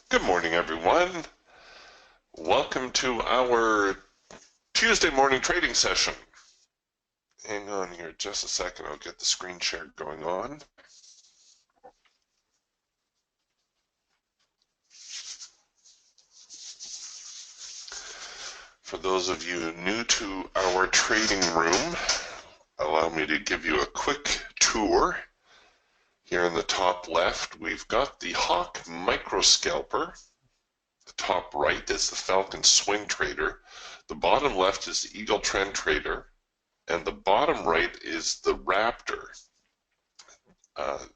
Good morning, everyone. Welcome to our Tuesday morning trading session. Hang on here just a second. I'll get the screen share going on. For those of you new to our trading room, allow me to give you a quick tour. Here in the top left, we've got the Hawk Micro Scalper. The top right is the Falcon Swing Trader. The bottom left is the Eagle Trend Trader. And the bottom right is the Raptor.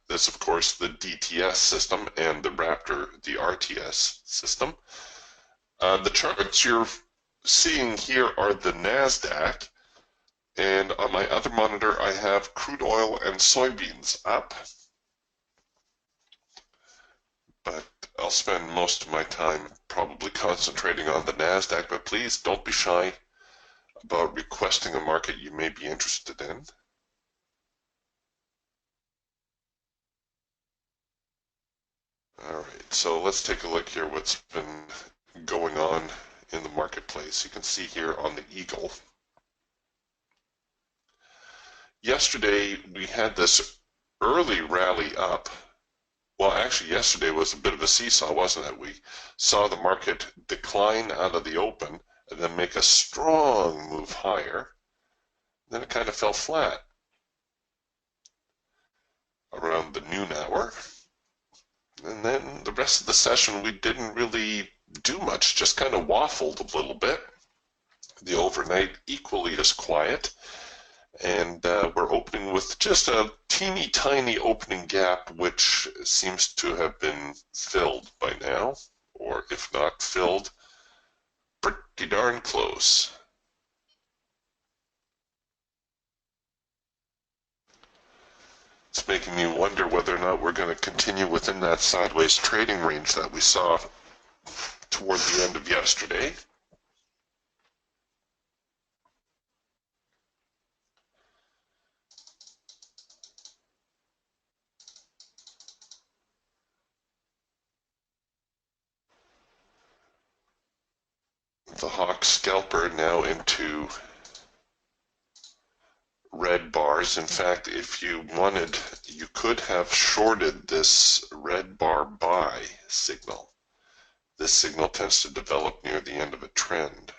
This, of course, the DTS system and the Raptor, the RTS system. The charts you're seeing here are the NASDAQ, and on my other monitor I have crude oil and soybeans up. But I'll spend most of my time probably concentrating on the NASDAQ, but please don't be shy about requesting a market you may be interested in. All right, so let's take a look here what's been going on in the marketplace. You can see here on the Eagle. Yesterday we had this early rally up. Well, actually yesterday was a bit of a seesaw, wasn't it? We saw the market decline out of the open and then make a strong move higher. Then it kind of fell flat around the noon hour. And then the rest of the session we didn't really do much, just kind of waffled a little bit. The overnight equally as quiet, and we're opening with just a teeny tiny opening gap, which seems to have been filled by now, or if not filled, pretty darn close. It's making me wonder whether or not we're going to continue within that sideways trading range that we saw toward the end of yesterday. The Hawk Scalper now into red bars. In fact, if you wanted, you could have shorted this red bar buy signal. This signal tends to develop near the end of a trend.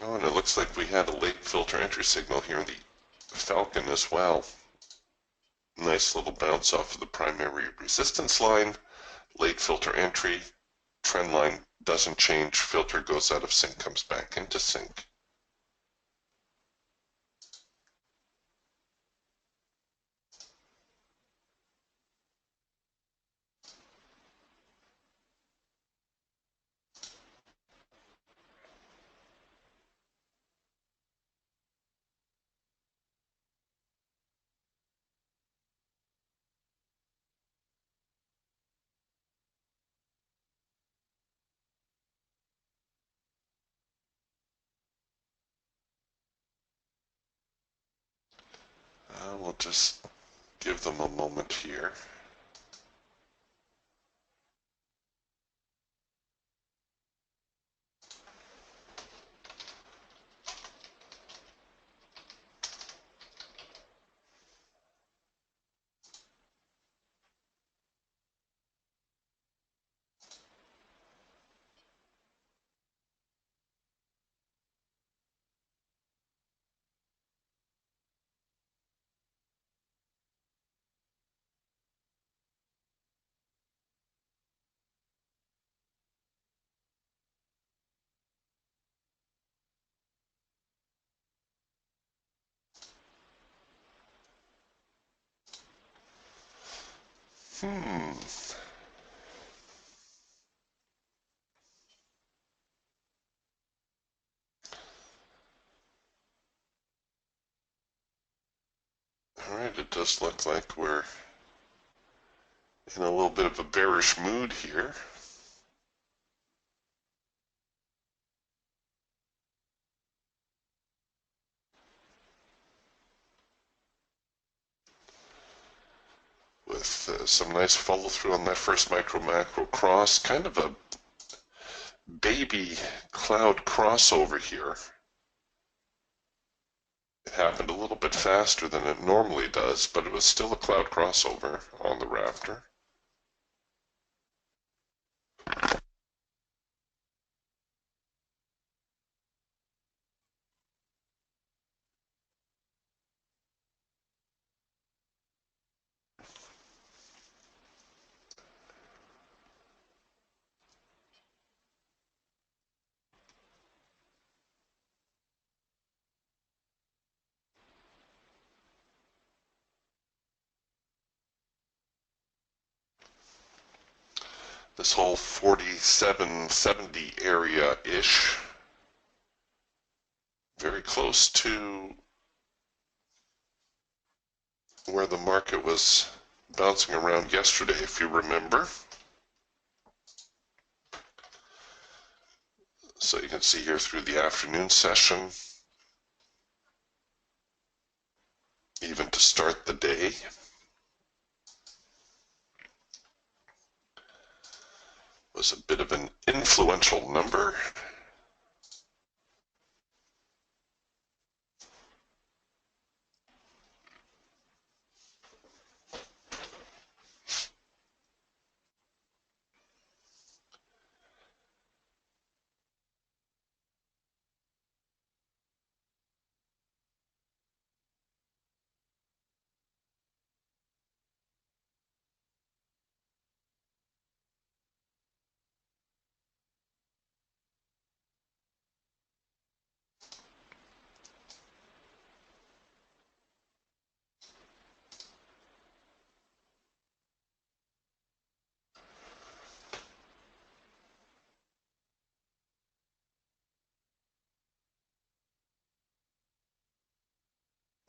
Oh, and it looks like we had a late filter entry signal here in the Falcon as well. Nice little bounce off of the primary resistance line. Late filter entry. Trend line doesn't change. Filter goes out of sync, comes back into sync. We'll just give them a moment here. Hmm. All right, it does look like we're in a little bit of a bearish mood here. With some nice follow through on that first micro macro cross, kind of a baby cloud crossover here. It happened a little bit faster than it normally does, but it was still a cloud crossover on the rafter. This whole 4770 area-ish, very close to where the market was bouncing around yesterday, if you remember. So you can see here through the afternoon session, even to start the day, was a bit of an influential number.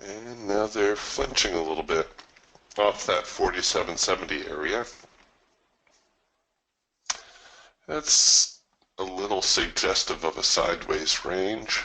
And now they're flinching a little bit off that 4770 area. That's a little suggestive of a sideways range.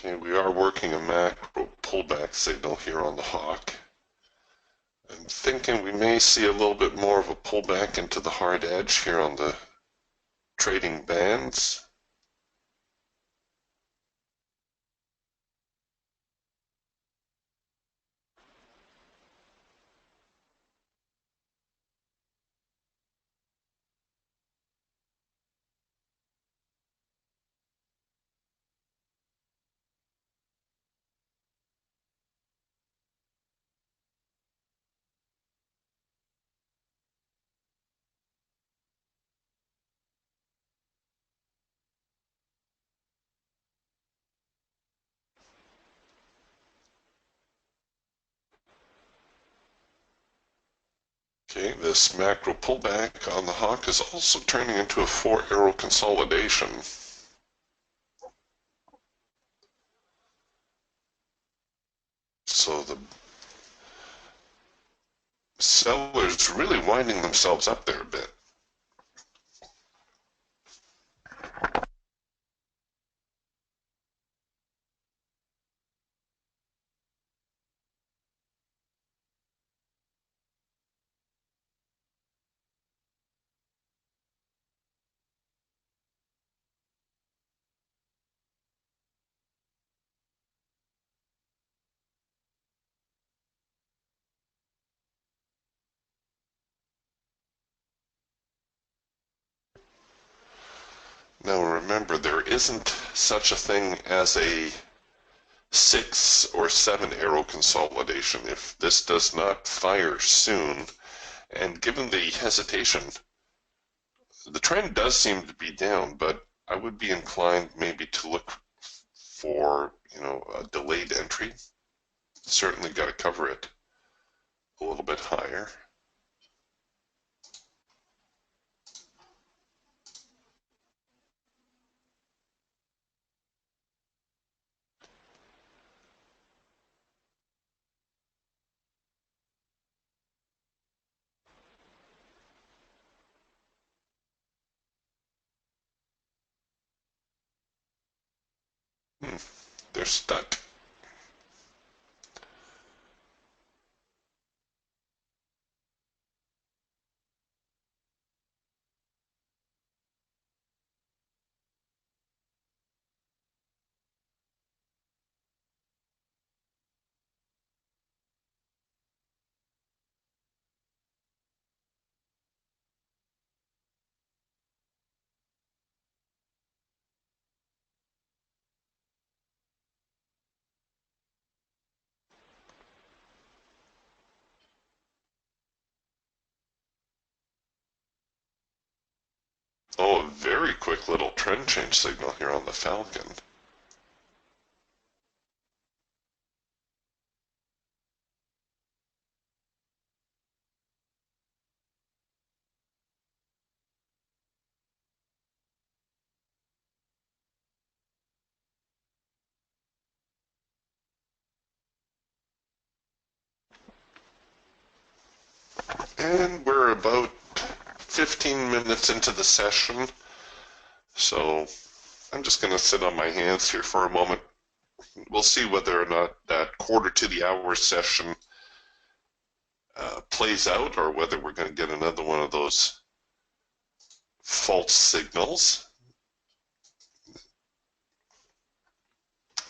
Okay, we are working a macro pullback signal here on the hawk. I'm thinking we may see a little bit more of a pullback into the hard edge here on the trading bands. Okay, this macro pullback on the hawk is also turning into a 4-arrow consolidation. So the sellers really winding themselves up there a bit. Now remember, there isn't such a thing as a 6 or 7 arrow consolidation. If this does not fire soon, and given the hesitation, the trend does seem to be down, but I would be inclined maybe to look for, a delayed entry. Certainly got to cover it a little bit higher. They're stuck. Oh, a very quick little trend change signal here on the Falcon. And we're about 15 minutes into the session, so I'm just going to sit on my hands here for a moment. We'll see whether or not that quarter to the hour session plays out, or whether we're going to get another one of those false signals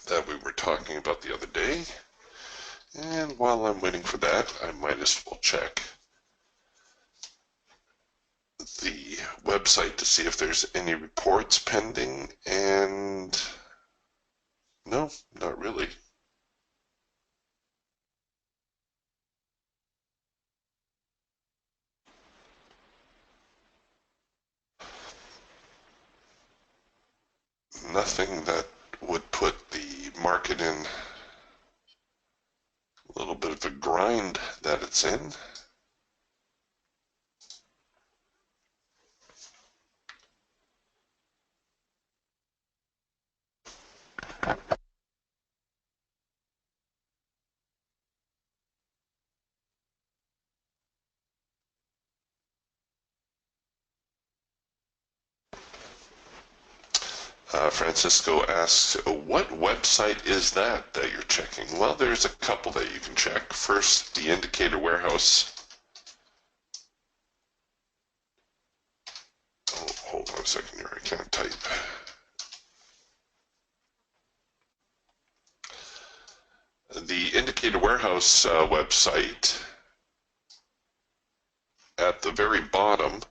that we were talking about the other day. And while I'm waiting for that, I might as well check the website to see if there's any reports pending, and no, not really. Nothing that would put the market in a little bit of a grind that it's in. Francisco asks, what website is that you're checking? Well, there's a couple that you can check. First, the indicator warehouse. Oh, hold on a second here, I can't type. The indicator warehouse website at the very bottom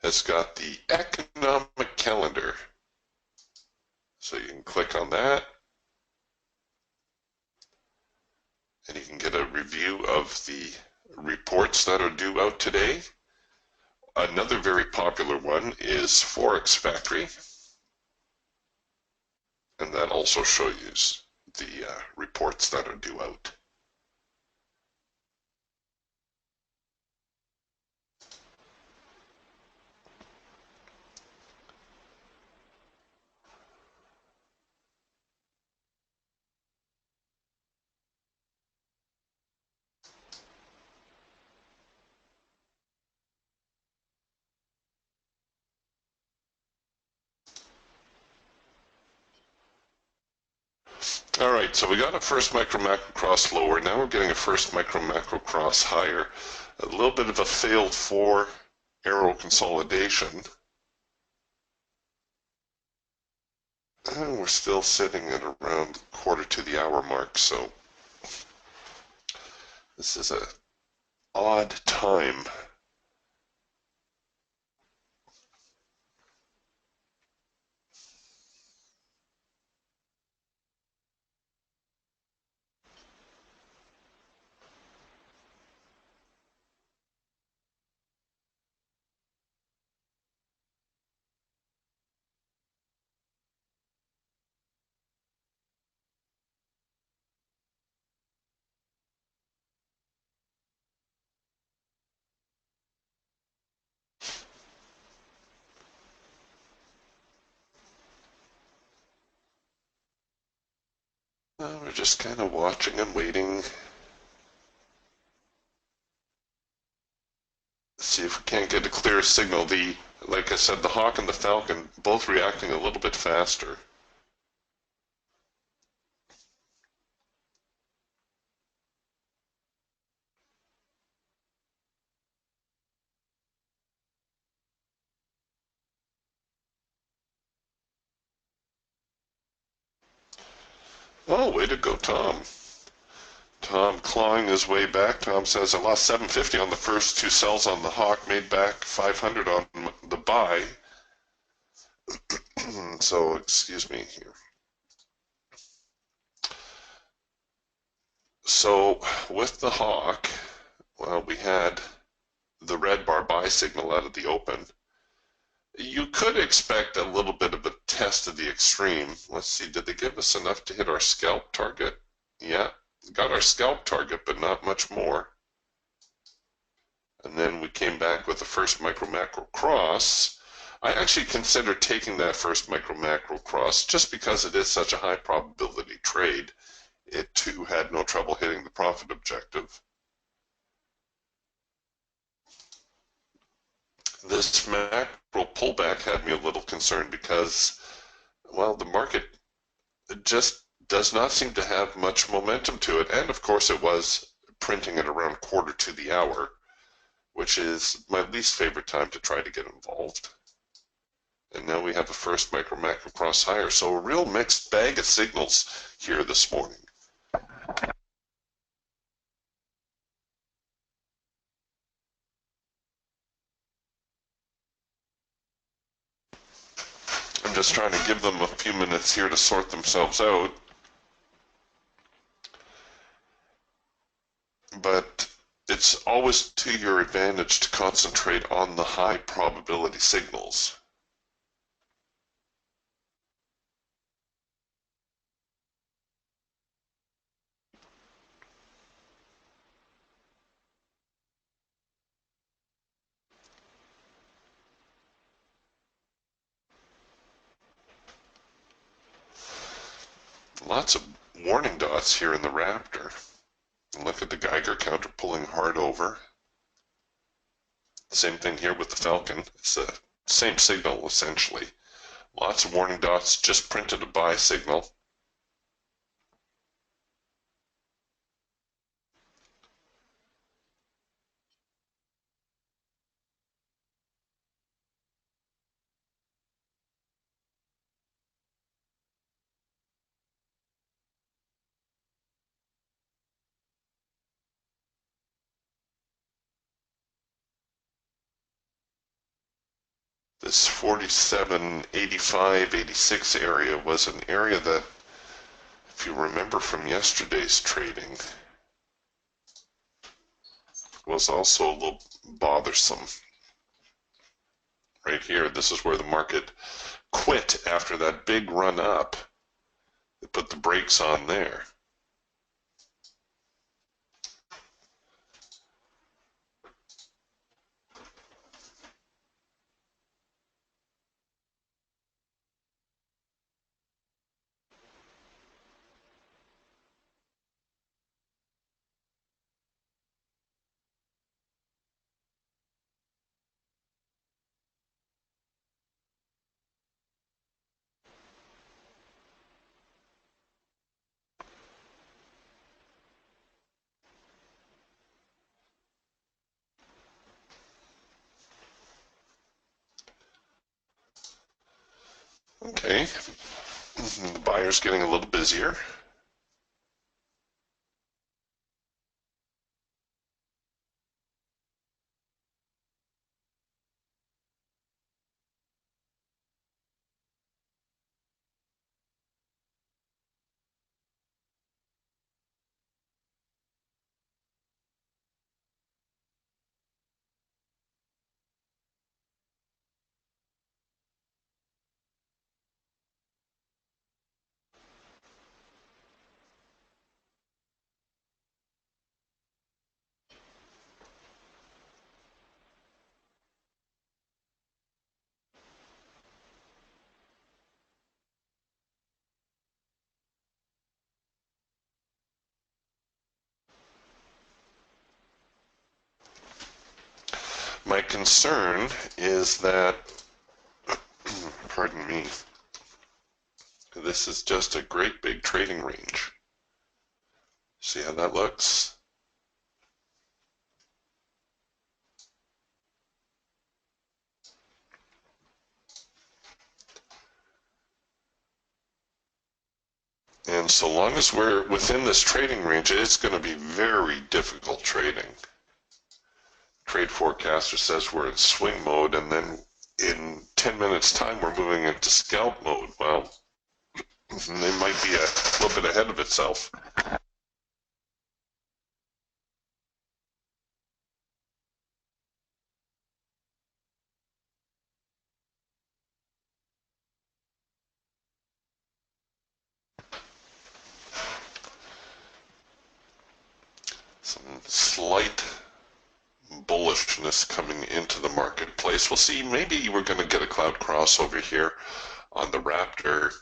has got the economic calendar. So you can click on that, and you can get a review of the reports that are due out today. Another very popular one is Forex Factory, and that also shows the reports that are due out. All right, so we got a first micro macro cross lower. Now we're getting a first micro macro cross higher. A little bit of a failed 4 arrow consolidation. And we're still sitting at around quarter to the hour mark, so this is a odd time. We're just kind of watching and waiting. See if we can't get a clear signal. Like I said, the Hawk and the Falcon both reacting a little bit faster. Oh, way to go, Tom. Tom clawing his way back. Tom says, I lost 750 on the first two sells on the Hawk, made back 500 on the buy. So, excuse me here. So, with the Hawk, well, we had the red bar buy signal out of the open. You could expect a little bit of a test of the extreme. Let's see, did they give us enough to hit our scalp target? Yeah, got our scalp target, but not much more. And then we came back with the first micro macro cross. I actually consider taking that first micro macro cross just because it is such a high probability trade. It too had no trouble hitting the profit objective. This macro pullback had me a little concerned because, well, the market just does not seem to have much momentum to it. And of course, it was printing at around quarter to the hour, which is my least favorite time to try to get involved. And now we have a first micro macro cross higher. So a real mixed bag of signals here this morning. I'm just trying to give them a few minutes here to sort themselves out. But it's always to your advantage to concentrate on the high probability signals. Lots of warning dots here in the Raptor. Look at the Geiger counter pulling hard over. Same thing here with the Falcon. It's the same signal essentially. Lots of warning dots, just printed a buy signal. This 47, 85, 86 area was an area that, if you remember from yesterday's trading, was also a little bothersome. Right here, this is where the market quit after that big run up. They put the brakes on there. Okay, the buyer's getting a little busier. My concern is that, pardon me, this is just a great big trading range. See how that looks? And so long as we're within this trading range, it's going to be very difficult trading. Trade forecaster says we're in swing mode, and then in 10 minutes time we're moving into scalp mode. Well, it might be a little bit ahead of itself. Some slight bullishness coming into the marketplace. We'll see, maybe we're going to get a cloud crossover here on the Raptor.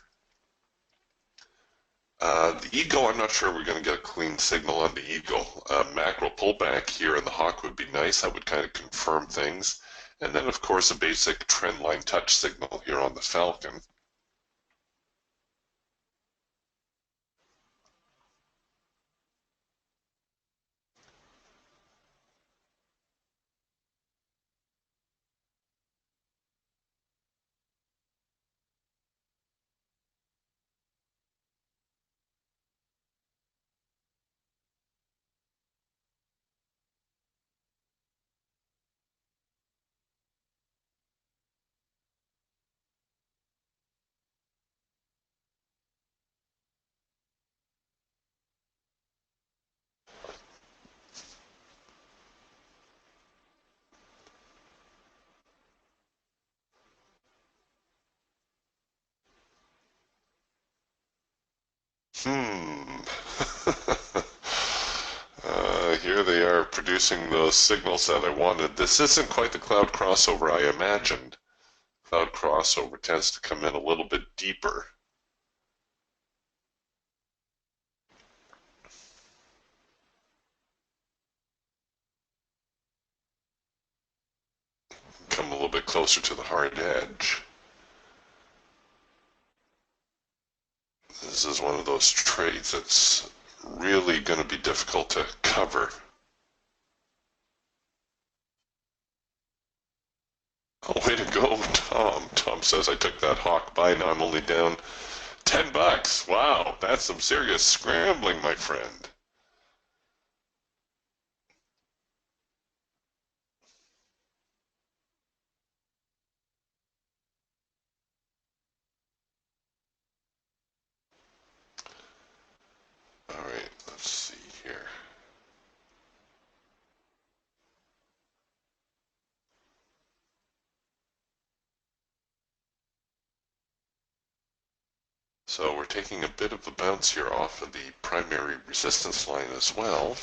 The Eagle, I'm not sure we're going to get a clean signal on the Eagle. Macro pullback here in the Hawk would be nice. That would kind of confirm things. And then, of course, a basic trend line touch signal here on the Falcon. Here they are producing those signals that I wanted. This isn't quite the cloud crossover I imagined. Cloud crossover tends to come in a little bit deeper. Come a little bit closer to the hard edge. This is one of those trades that's really going to be difficult to cover. Oh, way to go, Tom. Tom says I took that hawk buy. Now I'm only down $10. Wow, that's some serious scrambling, my friend. All right, let's see here. So we're taking a bit of a bounce here off of the primary resistance line as well.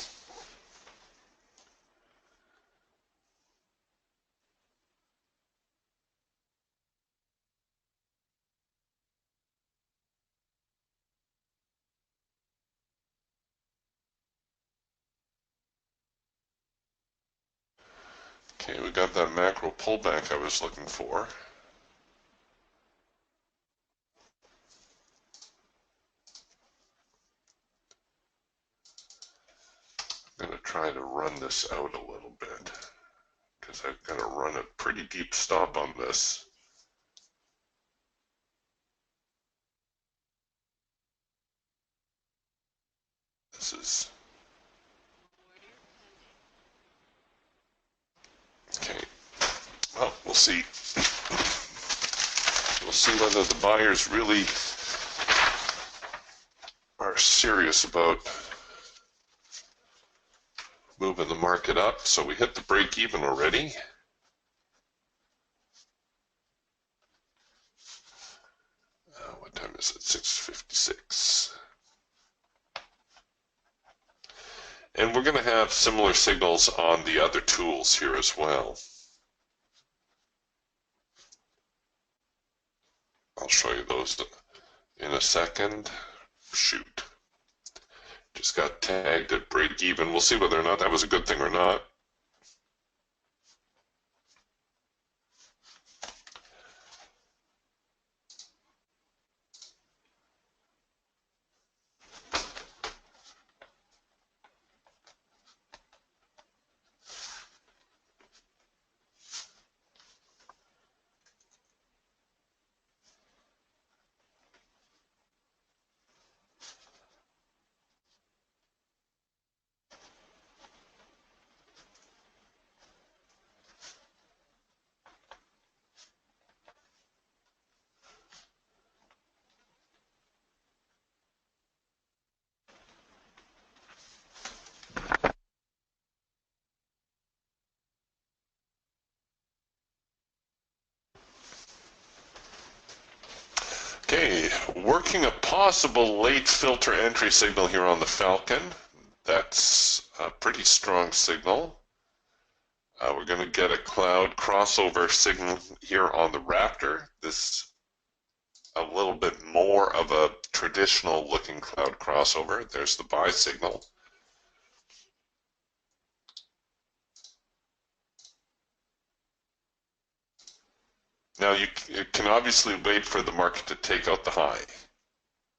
Okay, we got that macro pullback I was looking for. I'm going to try to run this out a little bit because I've got to run a pretty deep stop on this. This is okay. Well, we'll see. We'll see whether the buyers really are serious about moving the market up. So we hit the break even already. What time is it? 6:56. And we're going to have similar signals on the other tools here as well. I'll show you those in a second. Shoot. Just got tagged at break even. We'll see whether or not that was a good thing or not. working a possible late filter entry signal here on the Falcon. That's a pretty strong signal. We're going to get a cloud crossover signal here on the Raptor. This a little bit more of a traditional looking cloud crossover. There's the buy signal. Now you can obviously wait for the market to take out the high,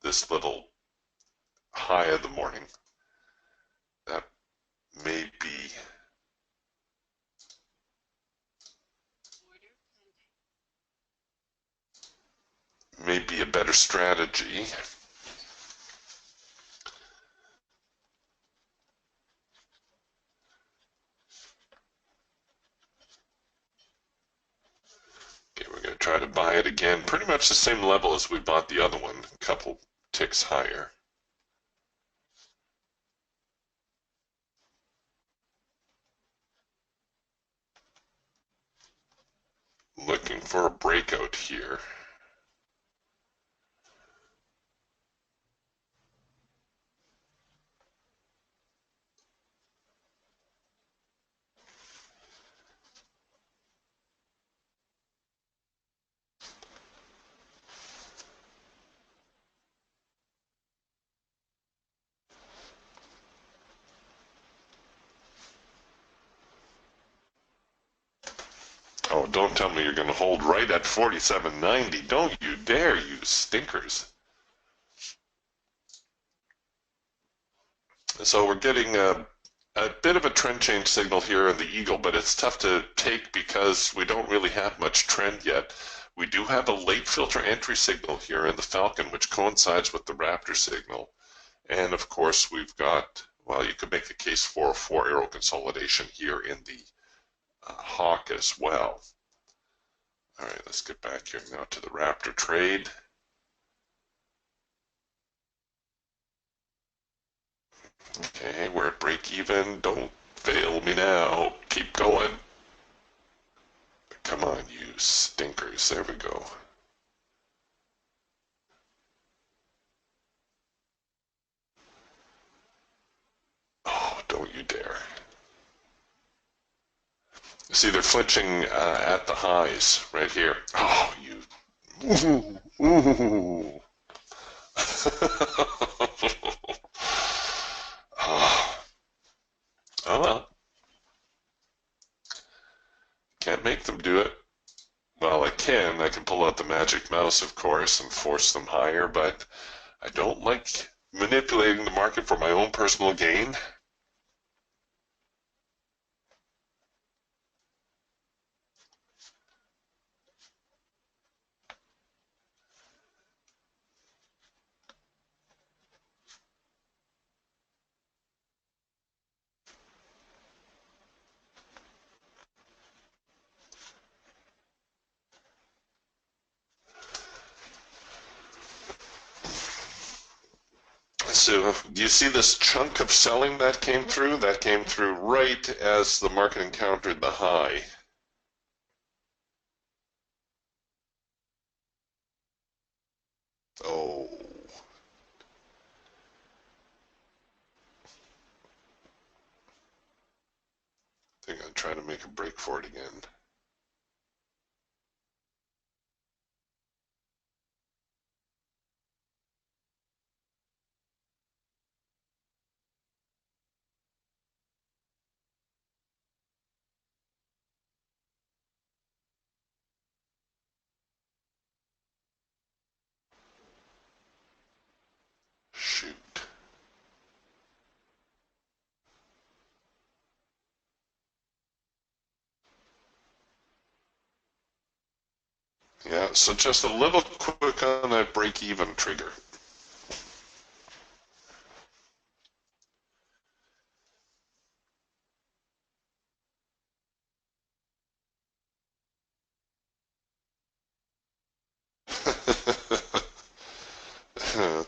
this little high of the morning. That may be a better strategy. Okay, we're going to try to buy it again, pretty much the same level as we bought the other one, a couple ticks higher. Looking for a breakout here. Oh, don't tell me you're going to hold right at 47.90. Don't you dare, you stinkers. So we're getting a bit of a trend change signal here in the Eagle, but it's tough to take because we don't really have much trend yet. We do have a late filter entry signal here in the Falcon, which coincides with the Raptor signal. And of course, we've got, well, you could make a case for a 4-arrow consolidation here in the Hawk as well. All right, let's get back here now to the Raptor trade. Okay, we're at break even. Don't fail me now. Keep going. Come on, you stinkers. There we go. Oh, don't you dare. See, they're flinching at the highs right here. Oh, you. Ooh, ooh. Oh, well. Can't make them do it. Well, I can. I can pull out the magic mouse, of course, and force them higher, but I don't like manipulating the market for my own personal gain. So do you see this chunk of selling that came through? That came through right as the market encountered the high. Oh. I think I'm trying to make a break for it again. Shoot. Yeah, so just a little quick on that break-even trigger.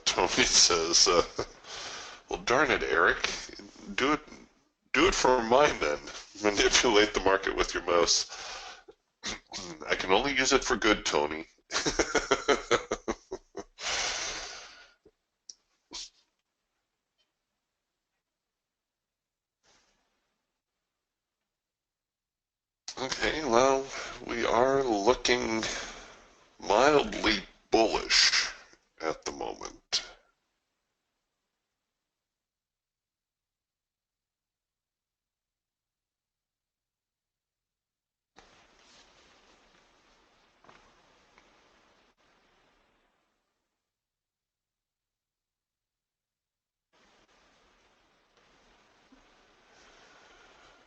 Tony says, well, darn it, Eric. Do it for mine then. Manipulate the market with your mouse. I can only use it for good, Tony. Okay, well, we are looking mildly bullish at the moment.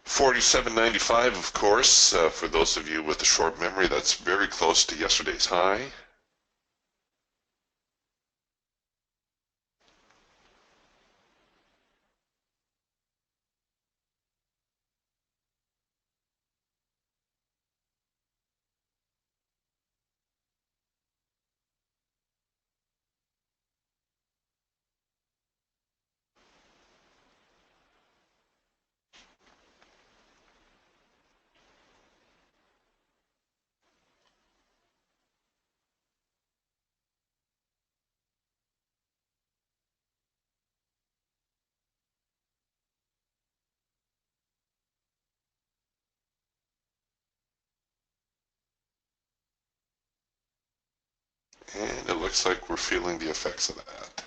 $47.95, of course, for those of you with a short memory, that's very close to yesterday's high. And it looks like we're feeling the effects of that.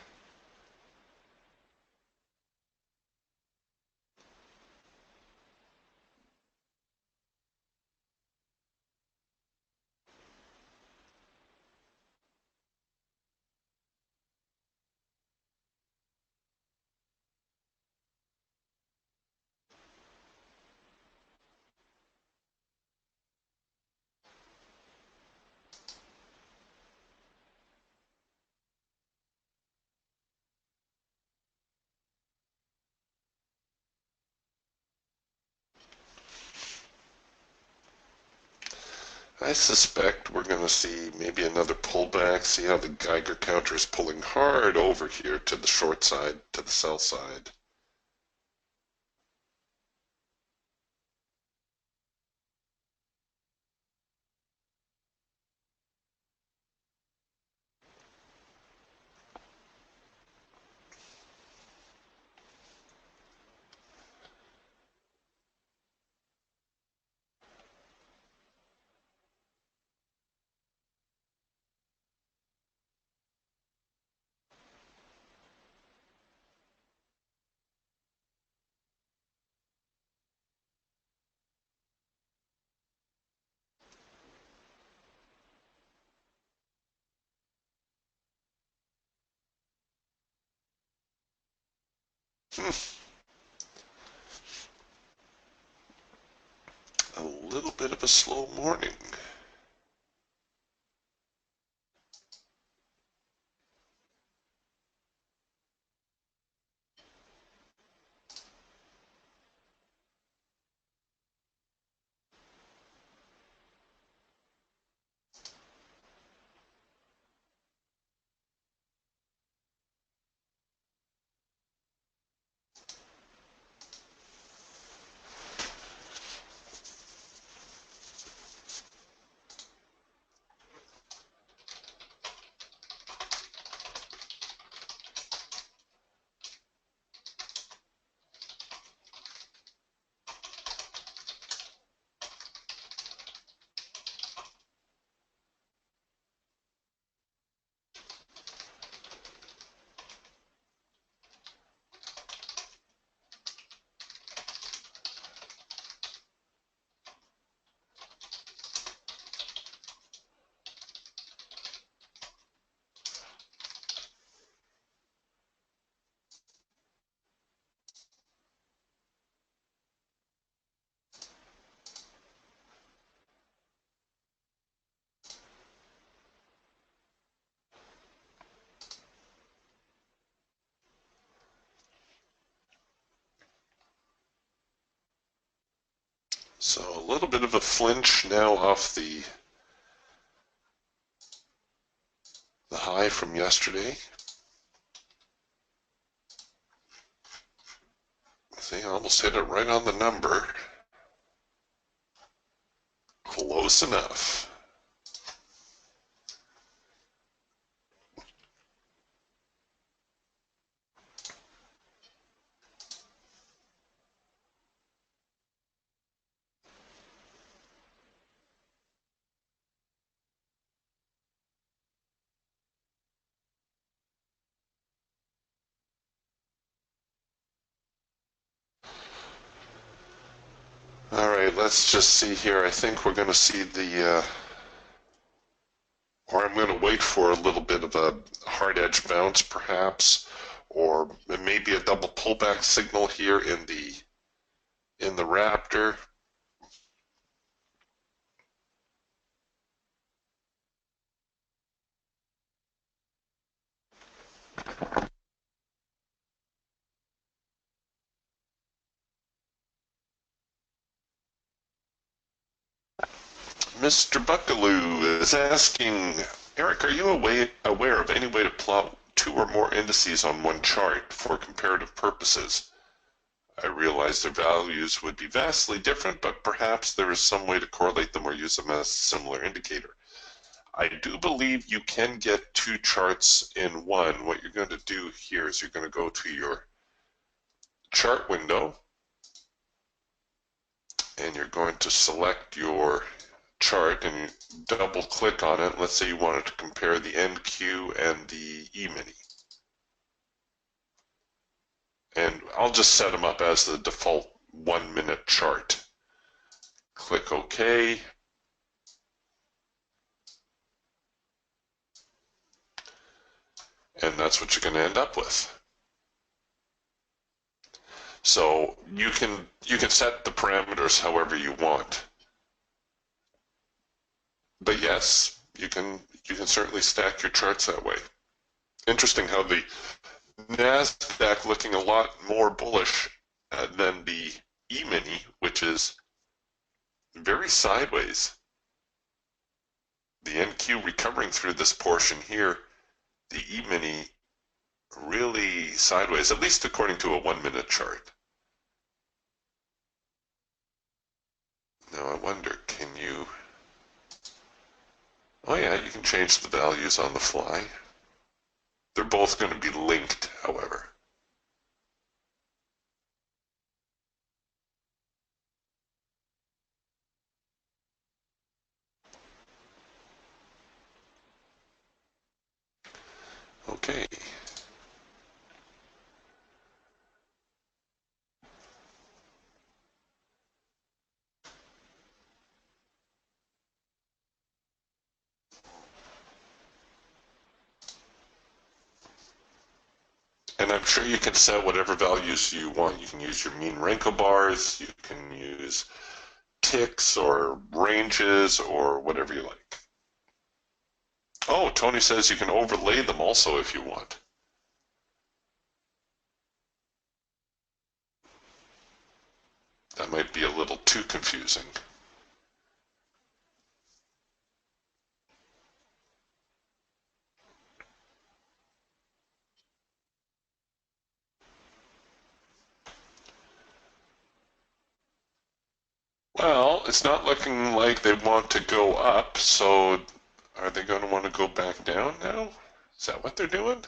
I suspect we're going to see maybe another pullback, see how the Geiger counter is pulling hard over here to the short side, to the sell side. A little bit of a slow morning. So a little bit of a flinch now off the high from yesterday. See, I almost hit it right on the number. Close enough. All right, let's just see here. I think we're going to see or I'm going to wait for a little bit of a hard edge bounce perhaps, or maybe a double pullback signal here in the Raptor. Mr. Buckaloo is asking, Eric, are you aware of any way to plot two or more indices on one chart for comparative purposes? I realize their values would be vastly different, but perhaps there is some way to correlate them or use them as a similar indicator. I do believe you can get two charts in one. What you're going to do here is you're going to go to your chart window and you're going to select your chart and you double click on it. Let's say you wanted to compare the NQ and the E-mini. And I'll just set them up as the default 1 minute chart. Click OK. And that's what you're going to end up with. So you can set the parameters however you want. But yes, you can certainly stack your charts that way. Interesting how the NASDAQ looking a lot more bullish than the E-mini, which is very sideways. The NQ recovering through this portion here, the E-mini really sideways, at least according to a 1 minute chart. Now I wonder, can you... Oh yeah, you can change the values on the fly. They're both going to be linked, however. Okay. And I'm sure you can set whatever values you want. You can use your mean Renko bars, you can use ticks or ranges or whatever you like. Oh, Tony says you can overlay them also if you want. That might be a little too confusing. Well, it's not looking like they want to go up, so are they going to want to go back down now? Is that what they're doing?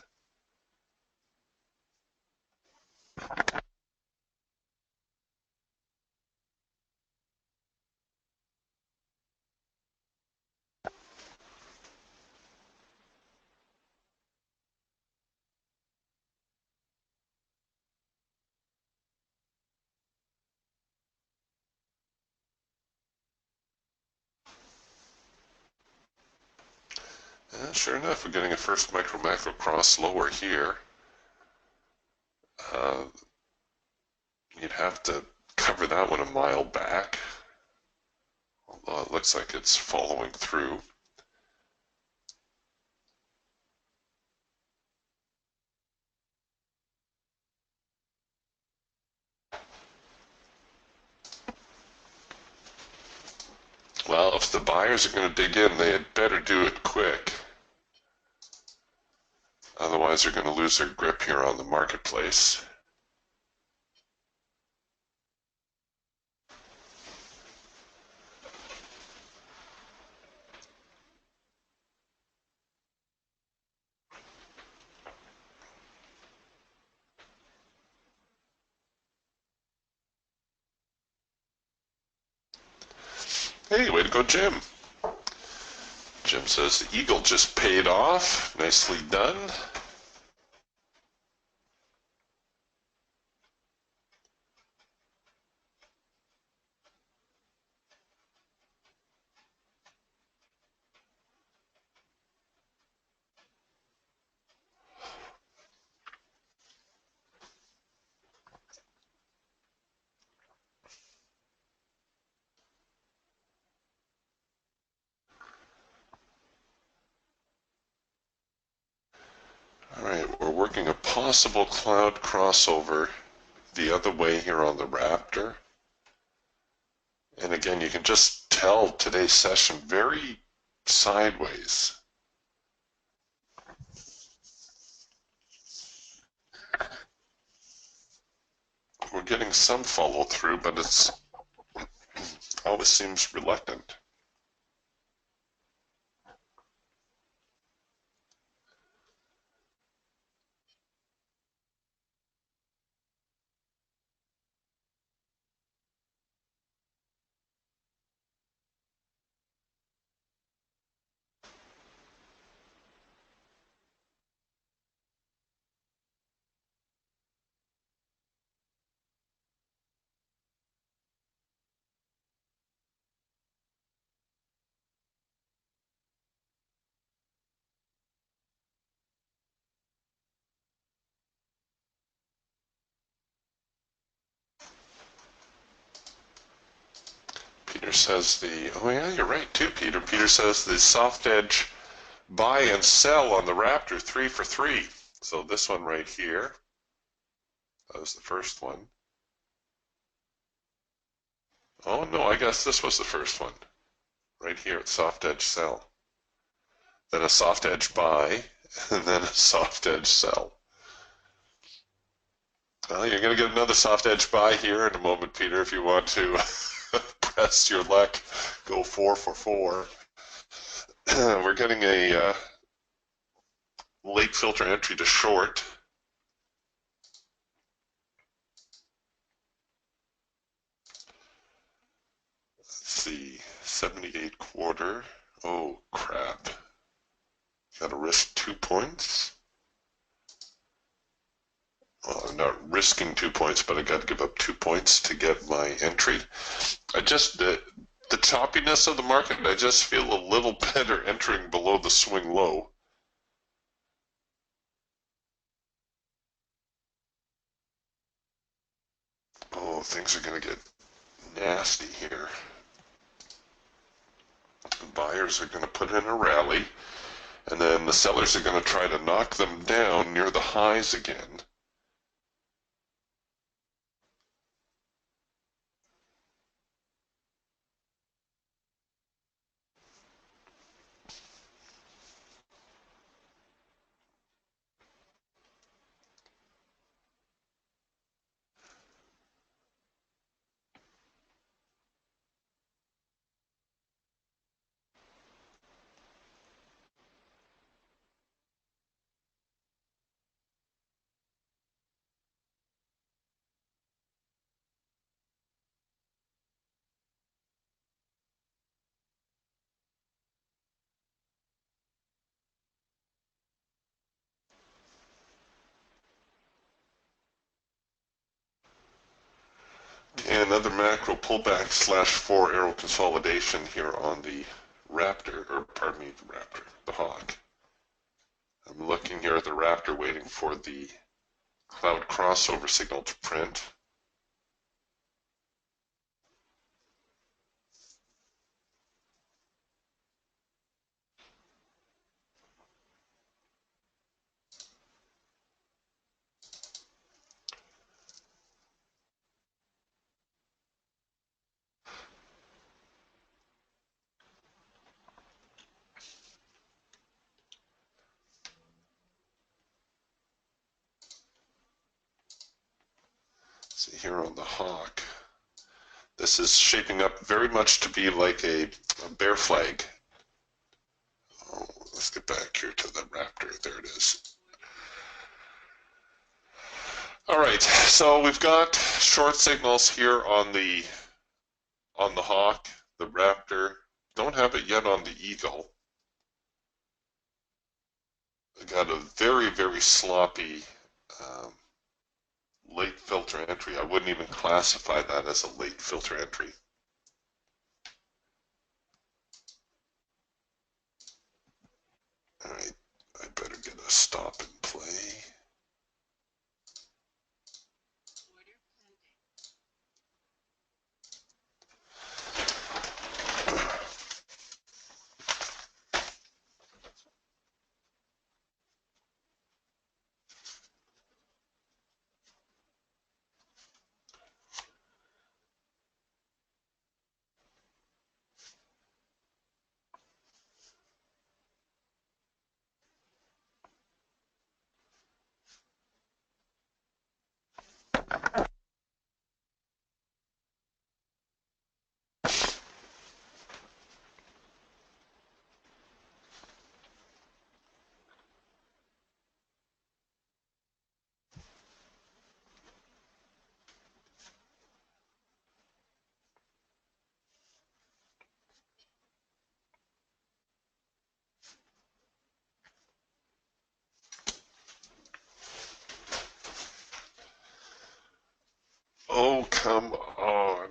Sure enough, we're getting a first micro-macro cross lower here. You'd have to cover that one a mile back, although it looks like it's following through. Well, if the buyers are going to dig in, they had better do it quick. Otherwise, they're going to lose their grip here on the marketplace. Hey, way to go, Jim. Jim says the eagle just paid off. Nicely done. possible cloud crossover the other way here on the Raptor. And again, you can just tell today's session very sideways. We're getting some follow through, but it's always seems reluctant. Peter says oh yeah, you're right too, Peter. Peter says the soft edge buy and sell on the Raptor 3 for 3. So this one right here, that was the first one. Oh no, I guess this was the first one. Right here at soft edge sell. Then a soft edge buy, and then a soft edge sell. Well, you're going to get another soft edge buy here in a moment, Peter, if you want to press your luck, go 4 for 4. We're getting a late filter entry to short. Let's see, 78 quarter. Oh, crap. Got to risk 2 points. Well, I'm not risking 2 points, but I got to give up 2 points to get my entry. I just, the choppiness of the market, I just feel a little better entering below the swing low. Oh, things are going to get nasty here. The buyers are going to put in a rally, and then the sellers are going to try to knock them down near the highs again. And another macro pullback slash 4 arrow consolidation here on the Raptor, or pardon me, the Raptor, the Hawk. I'm looking here at the Raptor waiting for the cloud crossover signal to print. See here on the Hawk, this is shaping up very much to be like a bear flag. Oh, let's get back here to the Raptor. There it is. All right, so we've got short signals here on the Hawk, the Raptor. Don't have it yet on the Eagle. I got a very, very sloppy late filter entry. I wouldn't even classify that as a late filter entry. All right, I better get a stop and play. Oh, come on.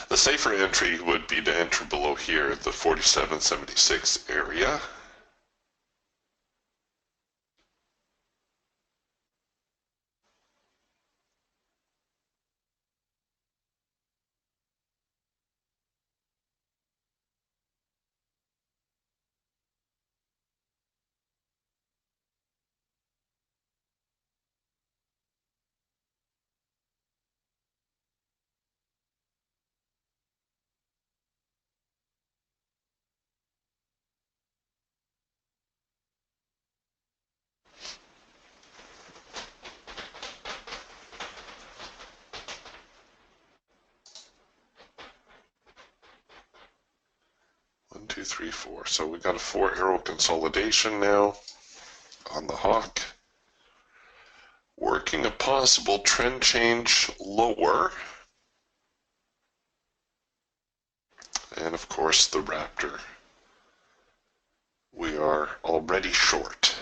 The safer entry would be to enter below here, the 47.76 area. One, two, three, four. So we got a 4-arrow consolidation now on the hawk. Working a possible trend change lower. And of course the raptor. We are already short.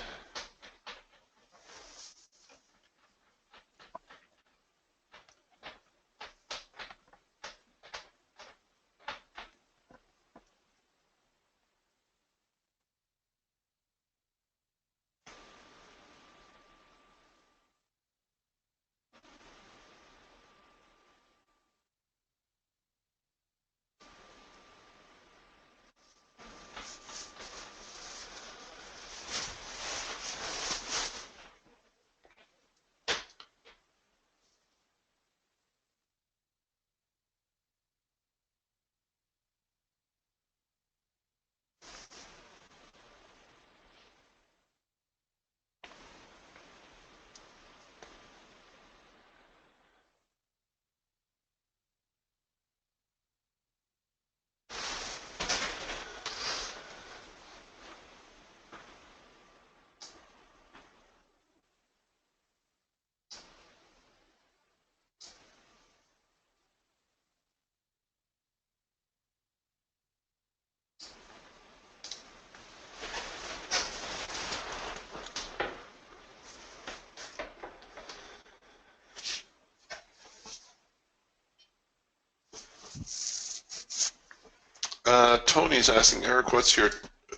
Tony's asking, Eric, what's your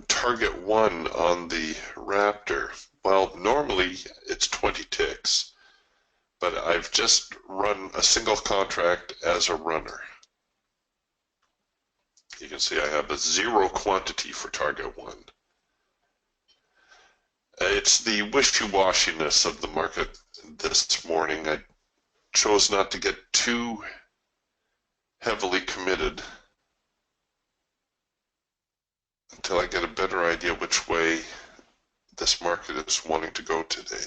target one on the Raptor? Well, normally it's 20 ticks, but I've just run a single contract as a runner. You can see I have a 0 quantity for target one. It's the wishy-washiness of the market this morning. I chose not to get too heavily committed until I get a better idea which way this market is wanting to go today.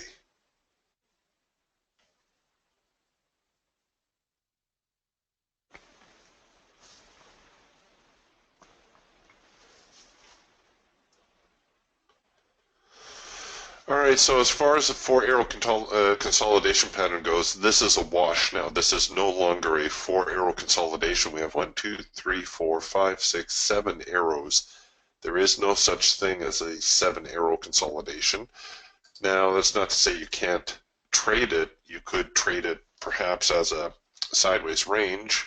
All right, so as far as the 4-arrow consolidation pattern goes, this is a wash now. This is no longer a 4-arrow consolidation. We have 1, 2, 3, 4, 5, 6, 7 arrows. There is no such thing as a 7-arrow consolidation. Now, that's not to say you can't trade it. You could trade it perhaps as a sideways range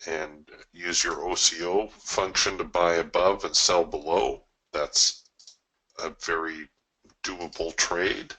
and use your OCO function to buy above and sell below. That's a very doable trade.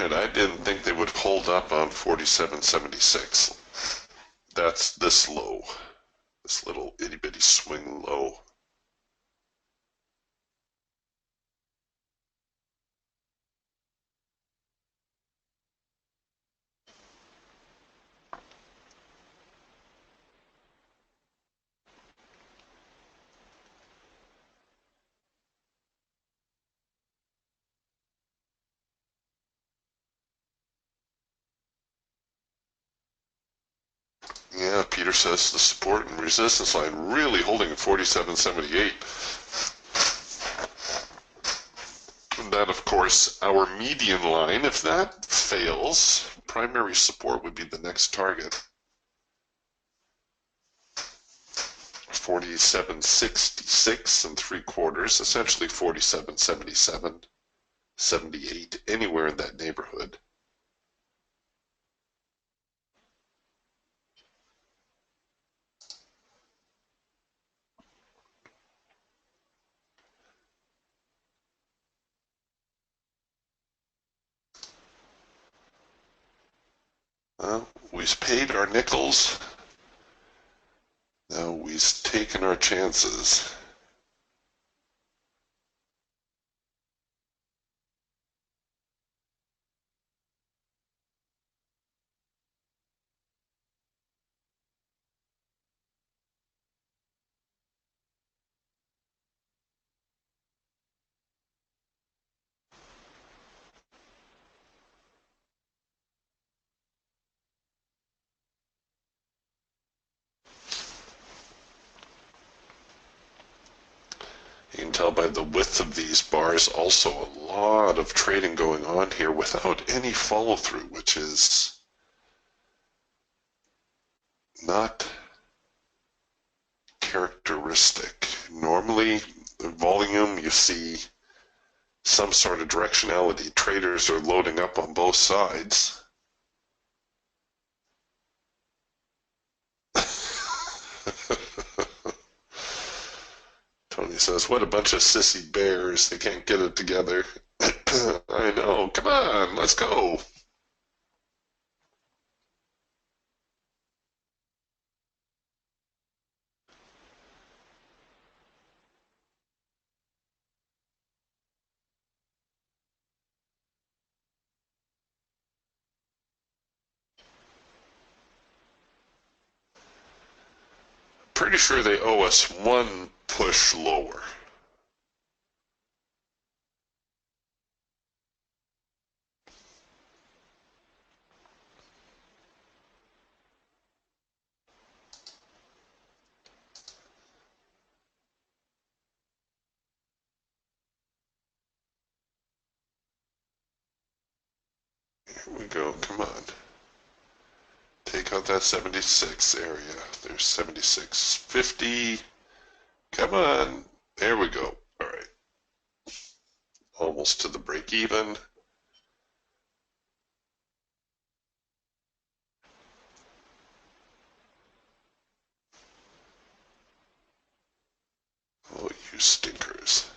right, I didn't think they would hold up on 47.76. That's this low, this little itty bitty swing low. Yeah, Peter says the support and resistance line really holding at 47.78. And that, of course, our median line, if that fails, primary support would be the next target. 47.66 3/4, essentially 47.77, 78, anywhere in that neighborhood. Well, we've paid our nickels. Now we've taken our chances. You can tell by the width of these bars also a lot of trading going on here without any follow through, which is not characteristic. Normally, the volume, you see some sort of directionality. Traders are loading up on both sides. Tony says, what a bunch of sissy bears. They can't get it together. I know. Come on, let's go. Pretty sure they owe us one push lower. Here we go. Come on. Take out that 76 area. There's 76.50. Come on. There we go. All right. Almost to the break even. Oh, you stinkers.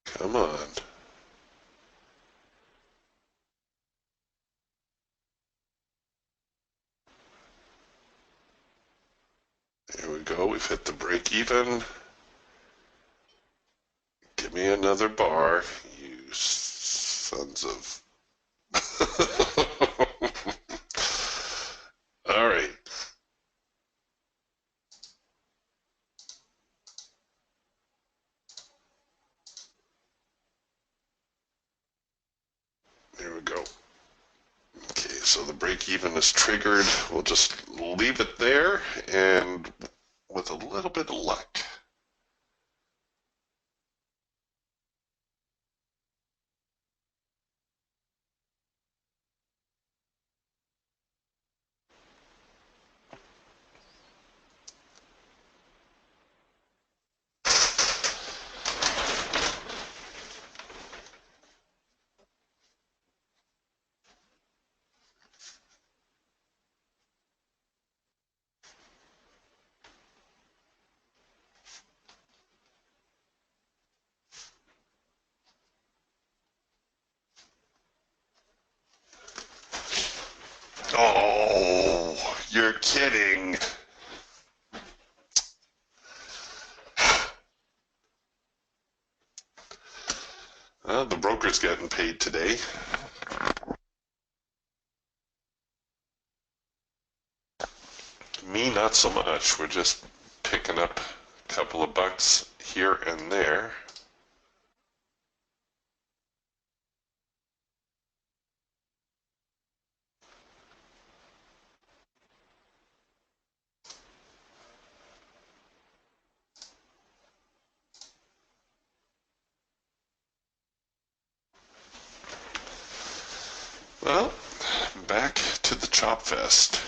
Come on. There we go. We've hit the break even. Give me another bar, you sons of... All right. There we go. Okay, so the break even is triggered. We'll just leave it there, and with a little bit of luck, Oh, you're kidding. Well, the broker's getting paid today. Me, not so much. We're just picking up a couple of bucks here and there. Well, back to the chop fest.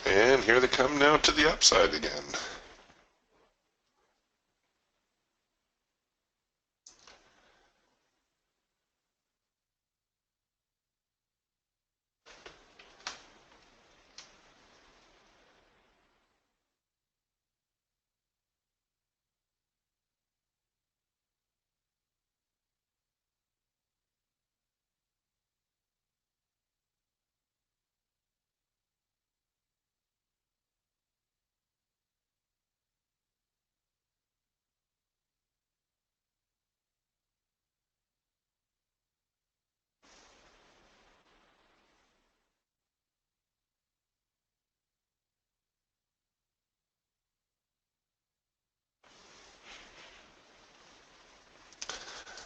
And here they come now to the upside again.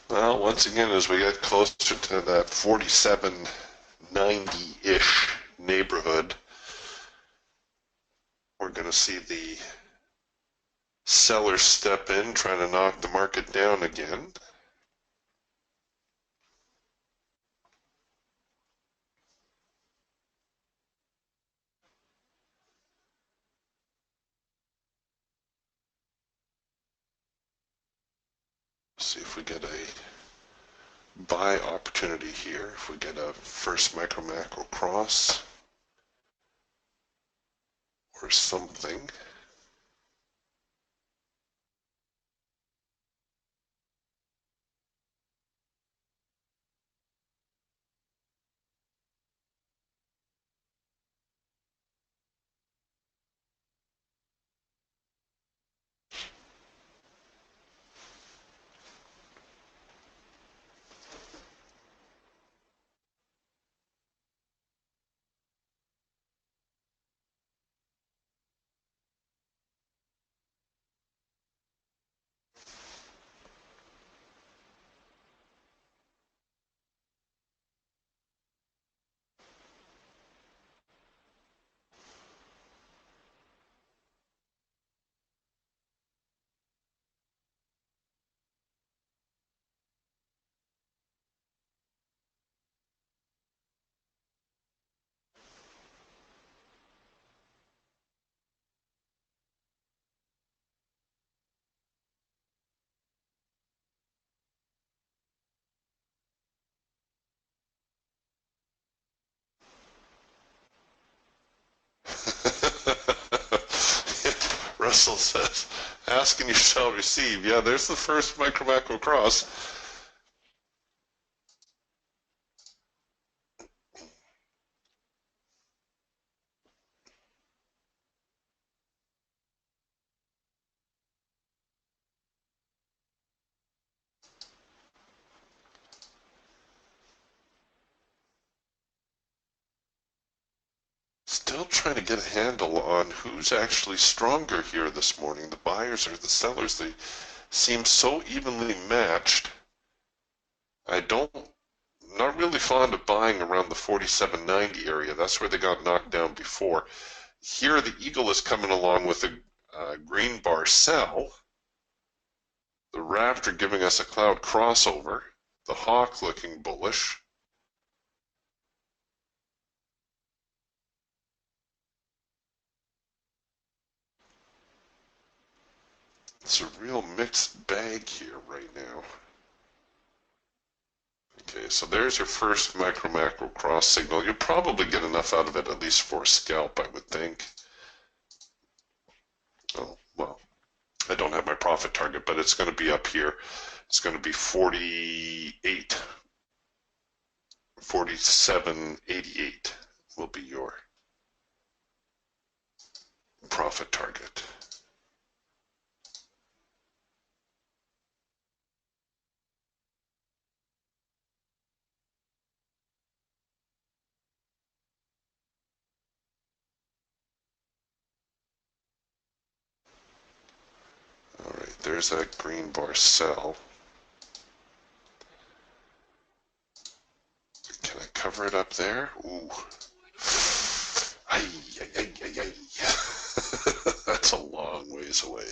Well, once again, as we get closer to that 47.90-ish neighborhood, we're going to see the Sellers step in, trying to knock the market down again. See if we get a buy opportunity here. If we get a first micro macro cross or something. Russell says, ask and you shall receive. Yeah, there's the first micro macro cross. Still trying to get a handle on who's actually stronger here this morning, the buyers or the sellers. They seem so evenly matched. I don't, not really fond of buying around the 47.90 area. That's where they got knocked down before. Here, the eagle is coming along with a green bar sell. The raptor giving us a cloud crossover. The hawk looking bullish. It's a real mixed bag here right now. Okay, so there's your first micro macro cross signal. You'll probably get enough out of it, at least for a scalp, I would think. Oh, well, I don't have my profit target, but it's going to be up here. It's going to be 48, 47.88 will be your profit target. All right, there's that green bar sell. Can I cover it up there? Ooh. Ay, ay, ay, ay, ay. That's a long ways away.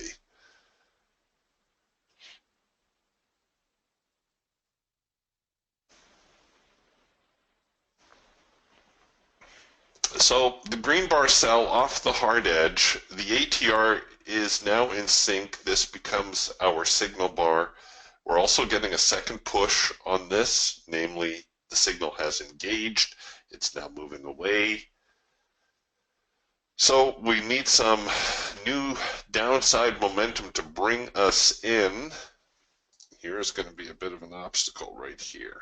So the green bar sell off the hard edge. The ATR is now in sync. This becomes our signal bar. We're also getting a second push on this, namely the signal has engaged. It's now moving away. So we need some new downside momentum to bring us in. Here's going to be a bit of an obstacle right here.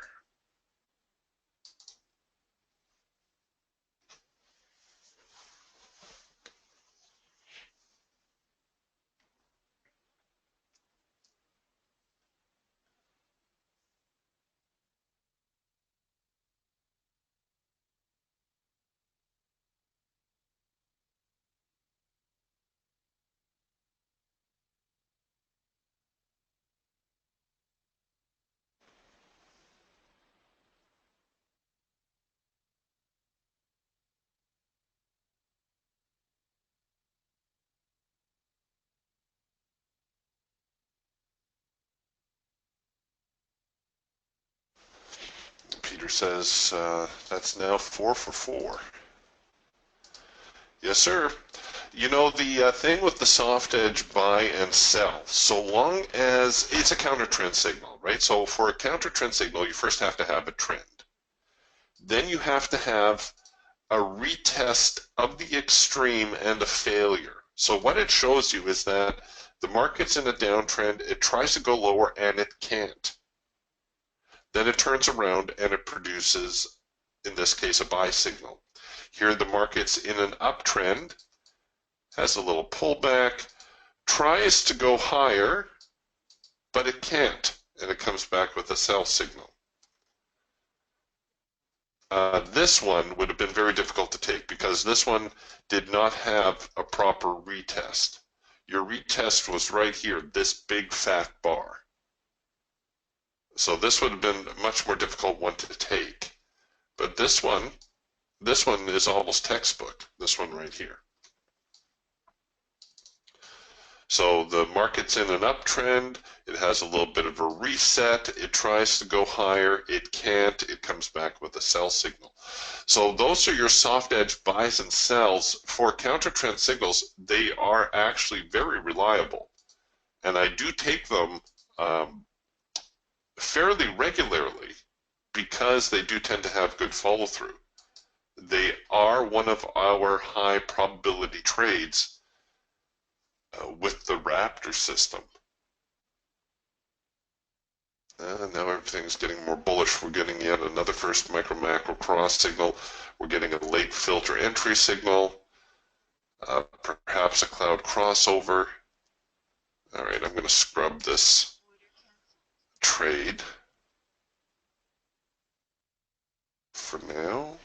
NinjaTrader says that's now 4 for 4. Yes, sir. You know, the thing with the soft edge buy and sell, so long as it's a counter trend signal, right? So for a counter trend signal, you first have to have a trend. Then you have to have a retest of the extreme and a failure. So what it shows you is that the market's in a downtrend, it tries to go lower and it can't. Then it turns around and it produces, in this case, a buy signal. Here the market's in an uptrend, has a little pullback, tries to go higher, but it can't, and it comes back with a sell signal. This one would have been very difficult to take because this one did not have a proper retest. Your retest was right here, this big fat bar. So this would have been a much more difficult one to take. But this one is almost textbook, this one right here. So the market's in an uptrend, it has a little bit of a reset, it tries to go higher, it can't, it comes back with a sell signal. So those are your soft edge buys and sells. For counter trend signals, they are actually very reliable. And I do take them fairly regularly because they do tend to have good follow through. They are one of our high probability trades with the Raptor system. Now everything's getting more bullish. We're getting yet another first micro macro cross signal. We're getting a late filter entry signal, perhaps a cloud crossover. All right, I'm going to scrub this trade for now.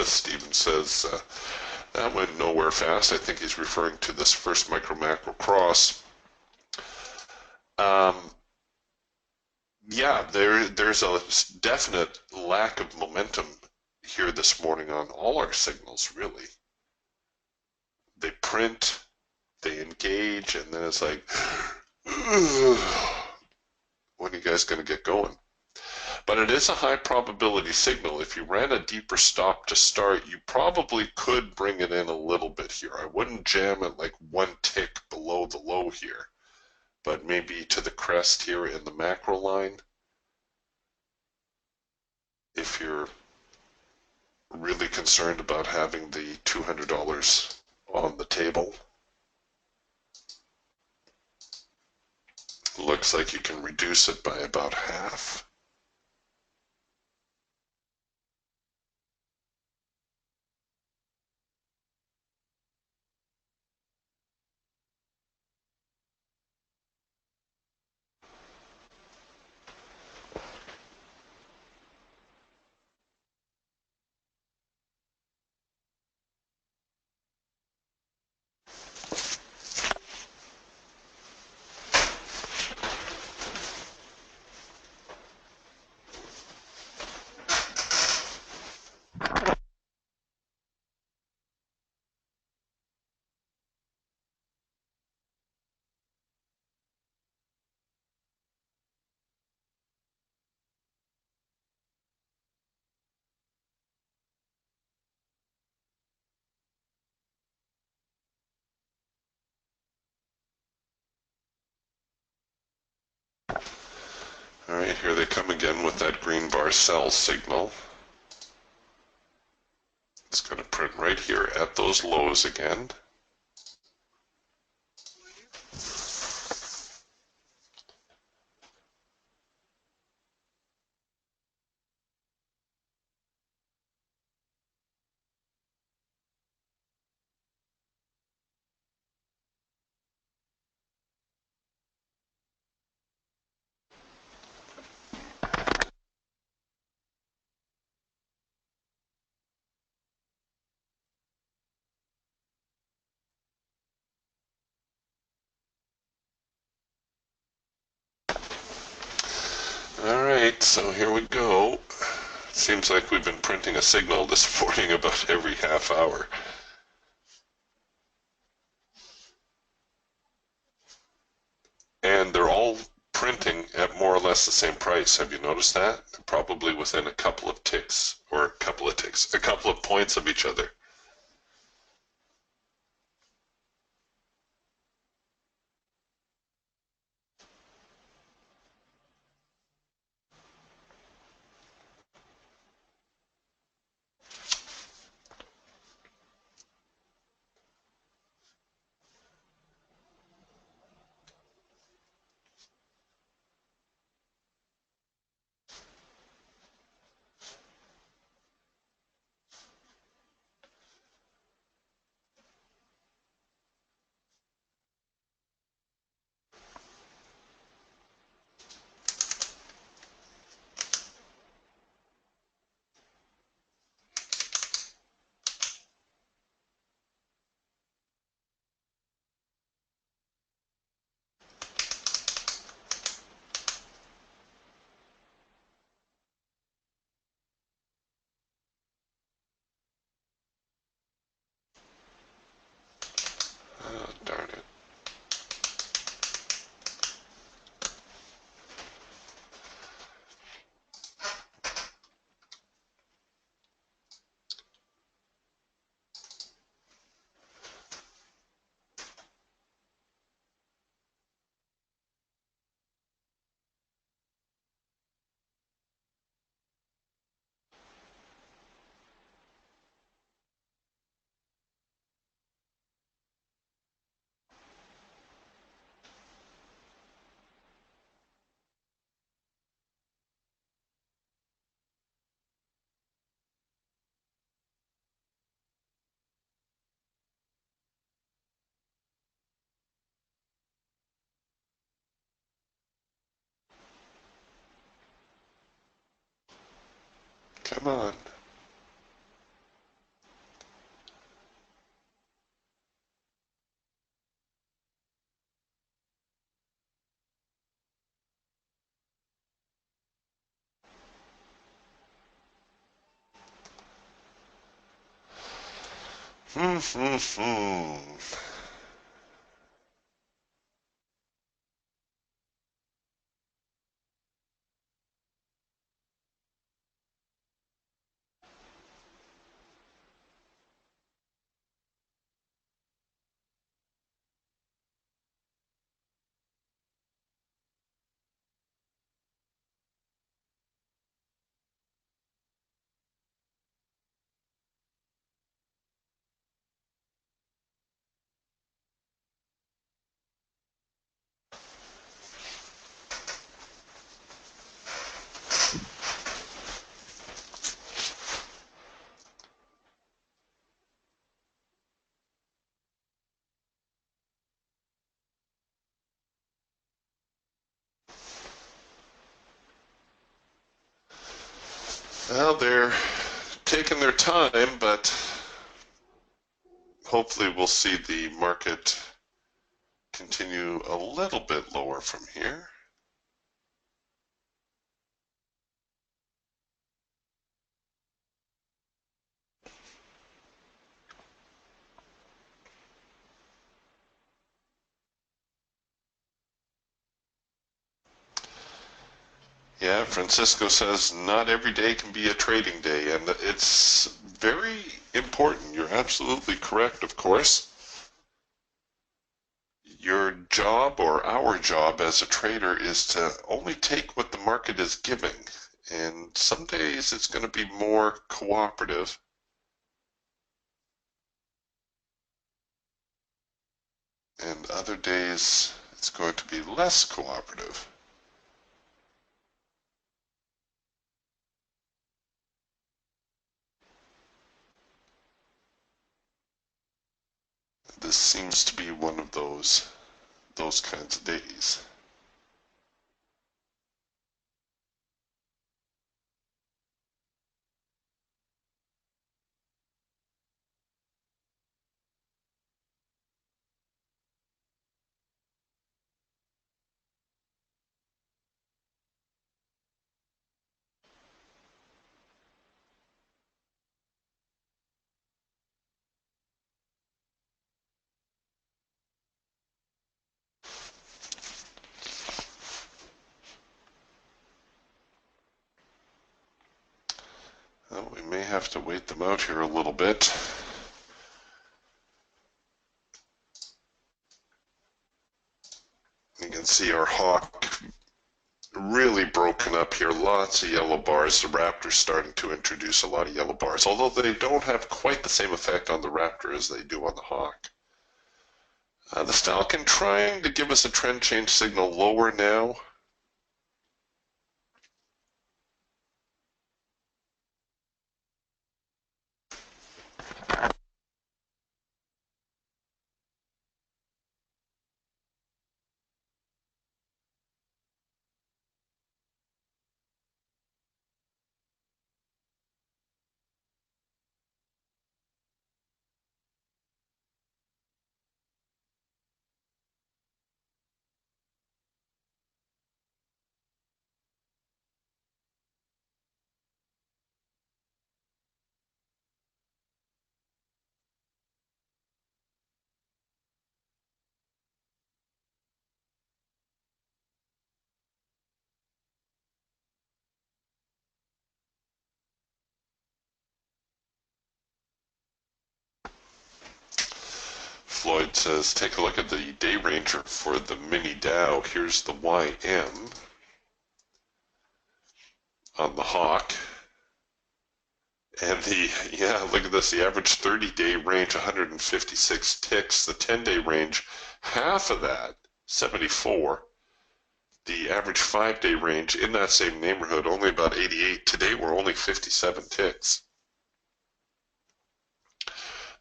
Steven says that went nowhere fast. I think he's referring to this first micro macro cross. Yeah, there's a definite lack of momentum here this morning on all our signals, really. They print, they engage, and then it's like, when are you guys going to get going? But it is a high probability signal. If you ran a deeper stop to start, you probably could bring it in a little bit here. I wouldn't jam it like one tick below the low here, but maybe to the crest here in the macro line. If you're really concerned about having the $200 on the table, looks like you can reduce it by about half. All right, here they come again with that green bar sell signal. It's going to print right here at those lows again. All right, so here we go. Seems like we've been printing a signal this morning about every half hour. And they're all printing at more or less the same price. Have you noticed that? Probably within a couple of ticks, or a couple of points of each other. Oh, darn it. Come on. Hmm. Well, they're taking their time, but hopefully we'll see the market continue a little bit lower from here. Yeah, Francisco says not every day can be a trading day, and it's very important. You're absolutely correct, of course. Your job or our job as a trader is to only take what the market is giving. And some days it's going to be more cooperative, and other days it's going to be less cooperative. This seems to be one of those kinds of days. have to wait them out here a little bit. You can see our hawk really broken up here. Lots of yellow bars. The raptor's starting to introduce a lot of yellow bars, although they don't have quite the same effect on the raptor as they do on the hawk. The falcon trying to give us a trend change signal lower now. Floyd says, take a look at the day ranger for the mini Dow. Here's the YM on the hawk. And look at this, the average 30-day range, 156 ticks. The 10-day range, half of that, 74. The average 5-day range in that same neighborhood, only about 88. Today we're only 57 ticks.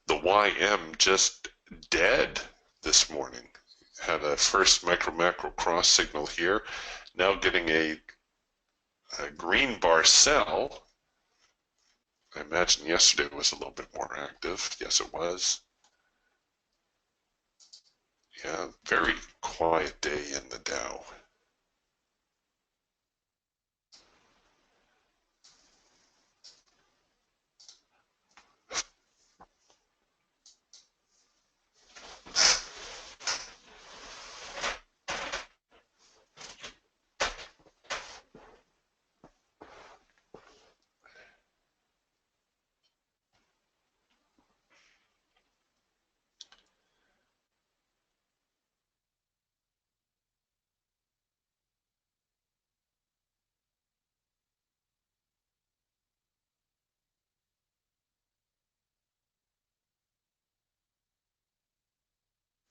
The YM just dead this morning. Had a first micro-macro cross signal here. Now getting a green bar sell. I imagine yesterday was a little bit more active. Yes, it was. Yeah, very quiet day in the Dow.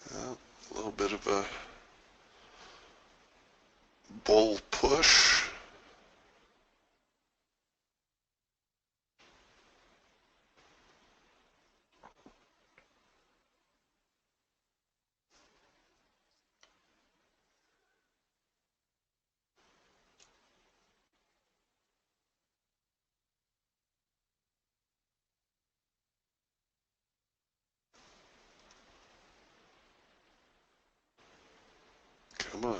A little bit of a bull push. Come on.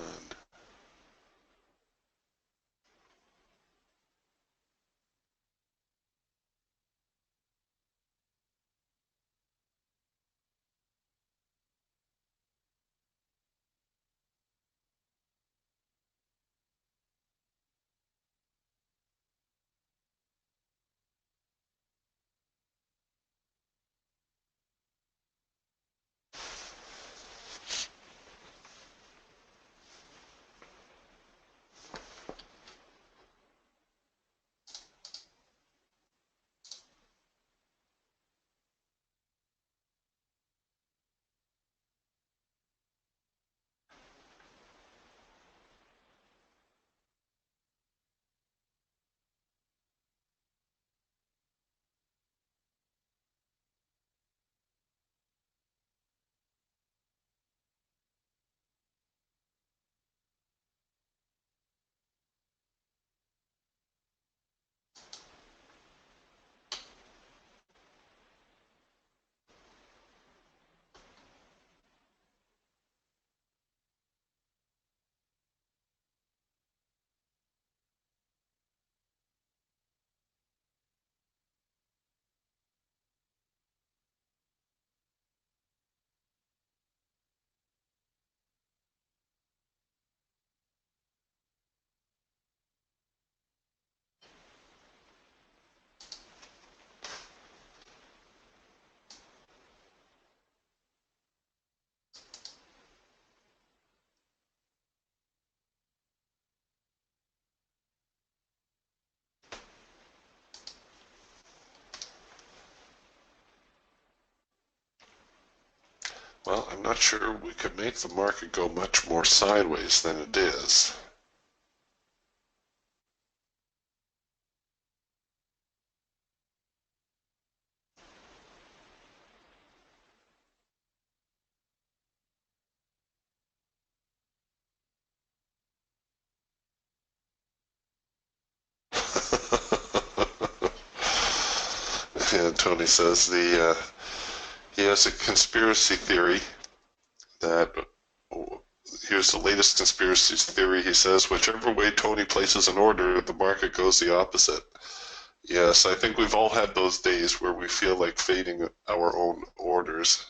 Well, I'm not sure we could make the market go much more sideways than it is. And Tony says he has a conspiracy theory that here's the latest conspiracy theory. He says whichever way Tony places an order, the market goes the opposite. Yes, I think we've all had those days where we feel like fading our own orders.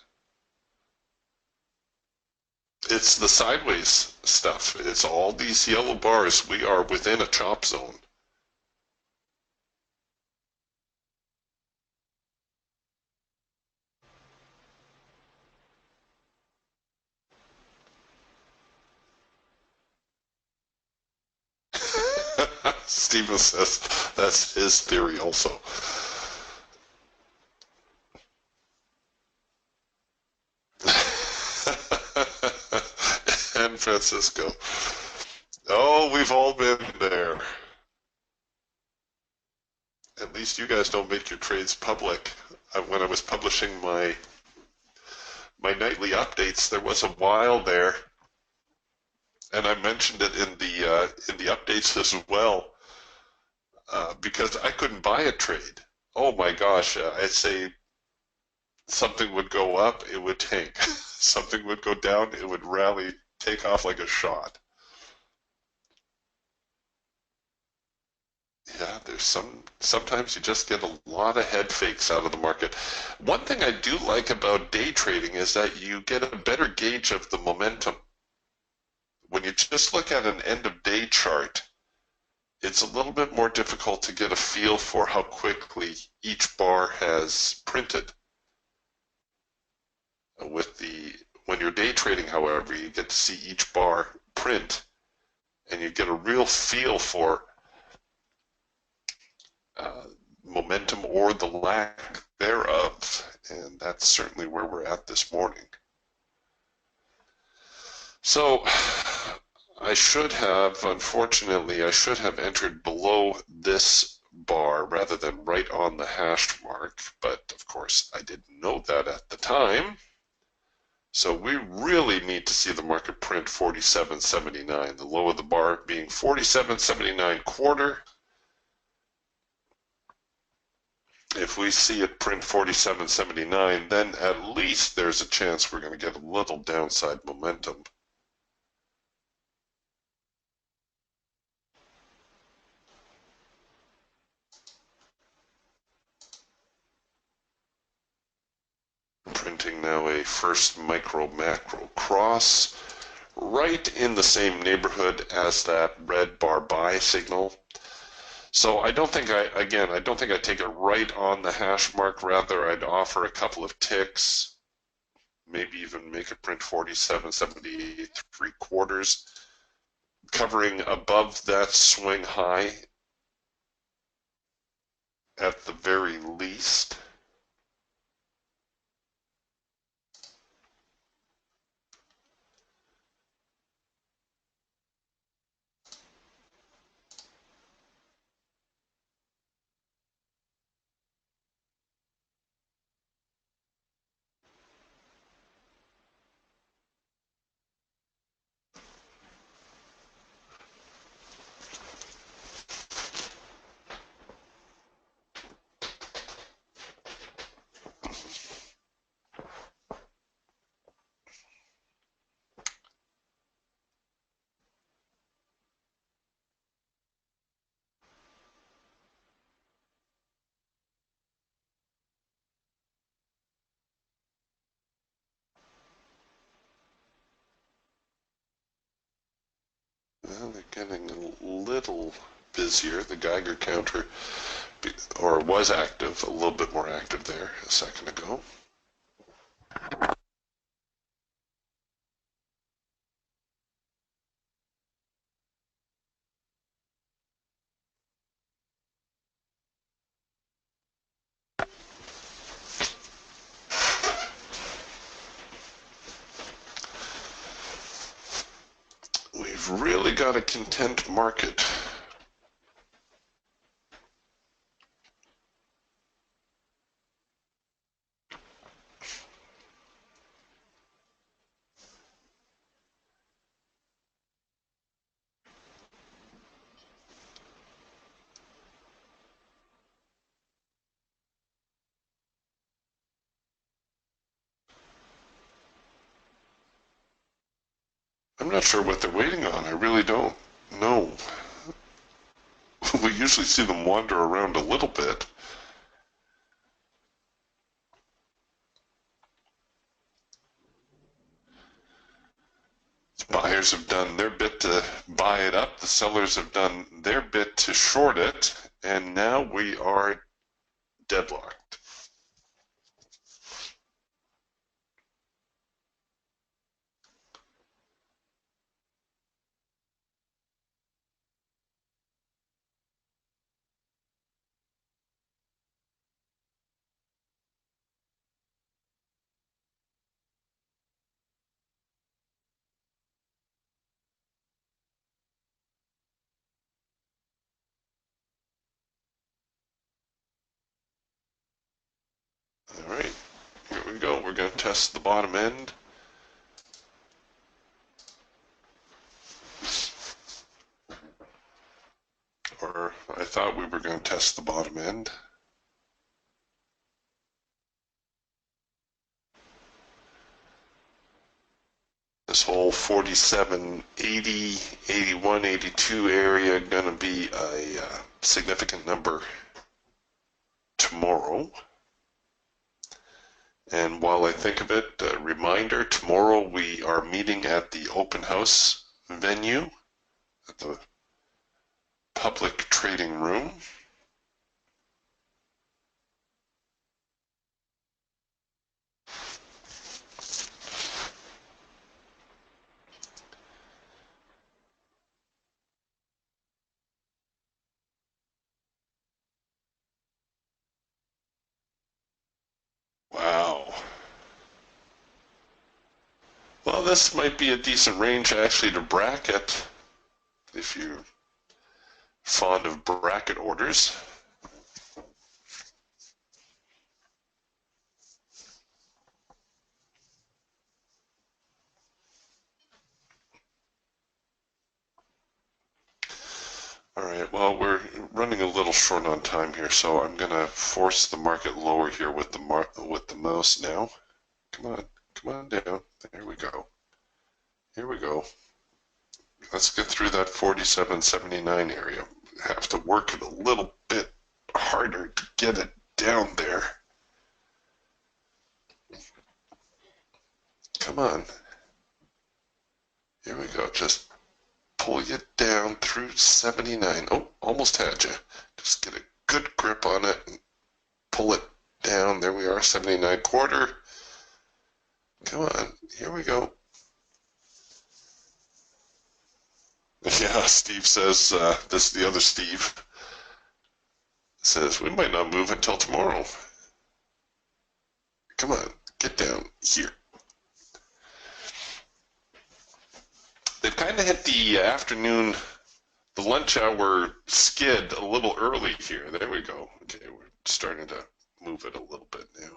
It's the sideways stuff. It's all these yellow bars. We are within a chop zone. Steven says that's his theory also. And Francisco. Oh, we've all been there. At least you guys don't make your trades public. When I was publishing my nightly updates, there was a while there, and I mentioned it in the updates as well, because I couldn't buy a trade. Oh my gosh, I'd say something would go up, it would tank. Something would go down, it would rally, take off like a shot. Yeah, sometimes you just get a lot of head fakes out of the market. One thing I do like about day trading is that you get a better gauge of the momentum. When you just look at an end of day chart, it's a little bit more difficult to get a feel for how quickly each bar has printed. When you're day trading, however, you get to see each bar print, and you get a real feel for uh, momentum or the lack thereof, and that's certainly where we're at this morning. So unfortunately, I should have entered below this bar rather than right on the hashed mark, but of course I didn't know that at the time. So we really need to see the market print 47.79, the low of the bar being 47.79 quarter. If we see it print 47.79, then at least there's a chance we're going to get a little downside momentum. Printing now a first micro macro cross right in the same neighborhood as that red bar buy signal. So I don't think I don't think I'd take it right on the hash mark. Rather, I'd offer a couple of ticks, maybe even make it print 47.73 quarters, covering above that swing high at the very least. Well, they're getting a little busier. The Geiger counter, or was active, a little bit more active there a second ago. we've really got a content market. I'm not sure what they're waiting on. I really don't know. We usually see them wander around a little bit. Buyers have done their bit to buy it up. The sellers have done their bit to short it. And now we are deadlocked. All right, here we go. We're going to test the bottom end. Or I thought we were going to test the bottom end. This whole 47, 80, 81, 82 area going to be a significant number tomorrow. And while I think of it, a reminder, tomorrow we are meeting at the open house venue at the public trading room. Wow. Well, this might be a decent range actually to bracket if you're fond of bracket orders. All right, well, we're running a little short on time here, so I'm going to force the market lower here with the mouse now. Come on down. There we go. Here we go. Let's get through that 47.79 area. Have to work it a little bit harder to get it down there. Come on. Here we go. Just pull you down through 79. Oh, almost had you. Just get a good grip on it and pull it down. There we are, 79 quarter. Come on, here we go. Yeah, Steve says, this the other Steve says, we might not move until tomorrow. Come on, get down here. They've kind of hit the afternoon, the lunch hour skid a little early here. There we go. Okay, we're starting to move it a little bit now.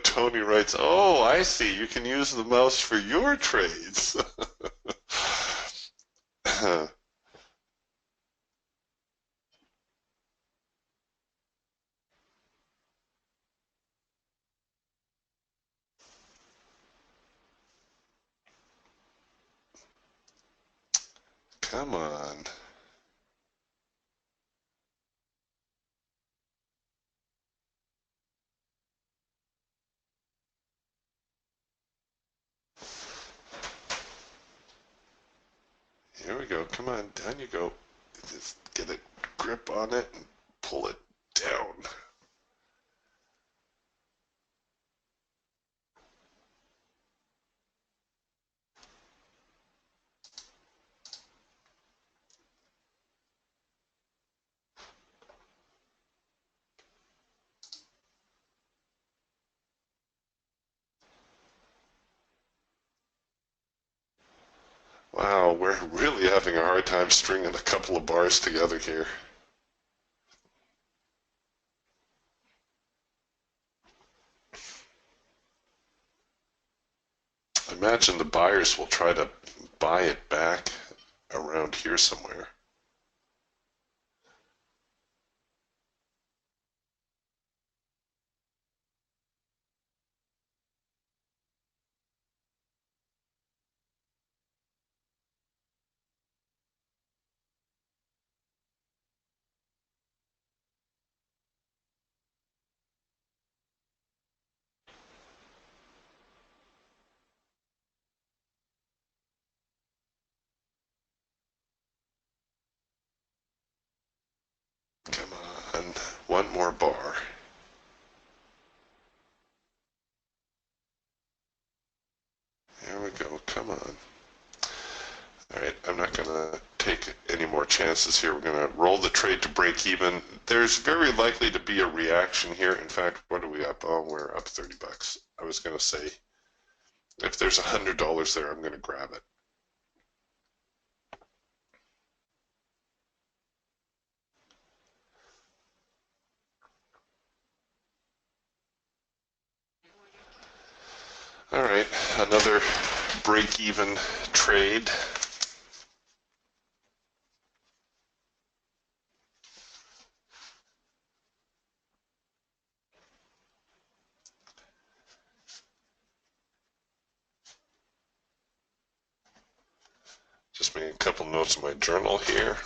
Tony writes, oh, I see. You can use the mouse for your trades. Come on. Here we go. Come on. Down you go. Just get a grip on it and pull it down. Wow, we're really having a hard time stringing a couple of bars together here. I imagine the buyers will try to buy it back around here somewhere. Come on, one more bar. There we go, come on. All right, I'm not going to take any more chances here. We're going to roll the trade to break even. There's very likely to be a reaction here. In fact, what are we up? Oh, we're up 30 bucks. I was going to say, if there's $100 there, I'm going to grab it. All right, another break-even trade. Just making a couple notes in my journal here.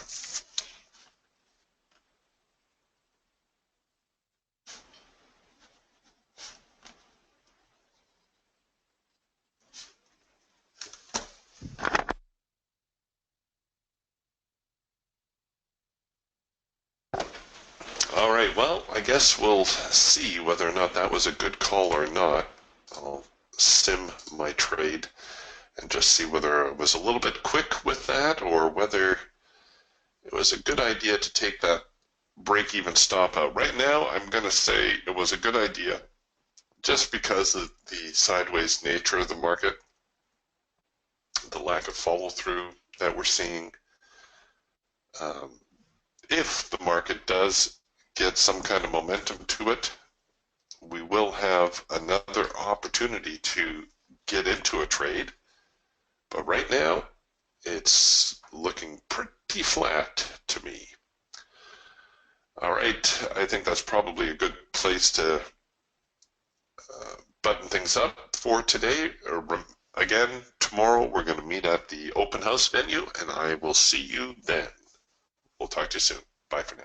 All right, well, I guess we'll see whether or not that was a good call or not. I'll sim my trade and just see whether I was a little bit quick with that or whether it was a good idea to take that break-even stop out. Right now, I'm going to say it was a good idea just because of the sideways nature of the market, the lack of follow-through that we're seeing. If the market does get some kind of momentum to it, we will have another opportunity to get into a trade. But right now, it's looking pretty flat to me. All right, I think that's probably a good place to button things up for today. Again, tomorrow we're going to meet at the open house venue, and I will see you then. We'll talk to you soon. Bye for now.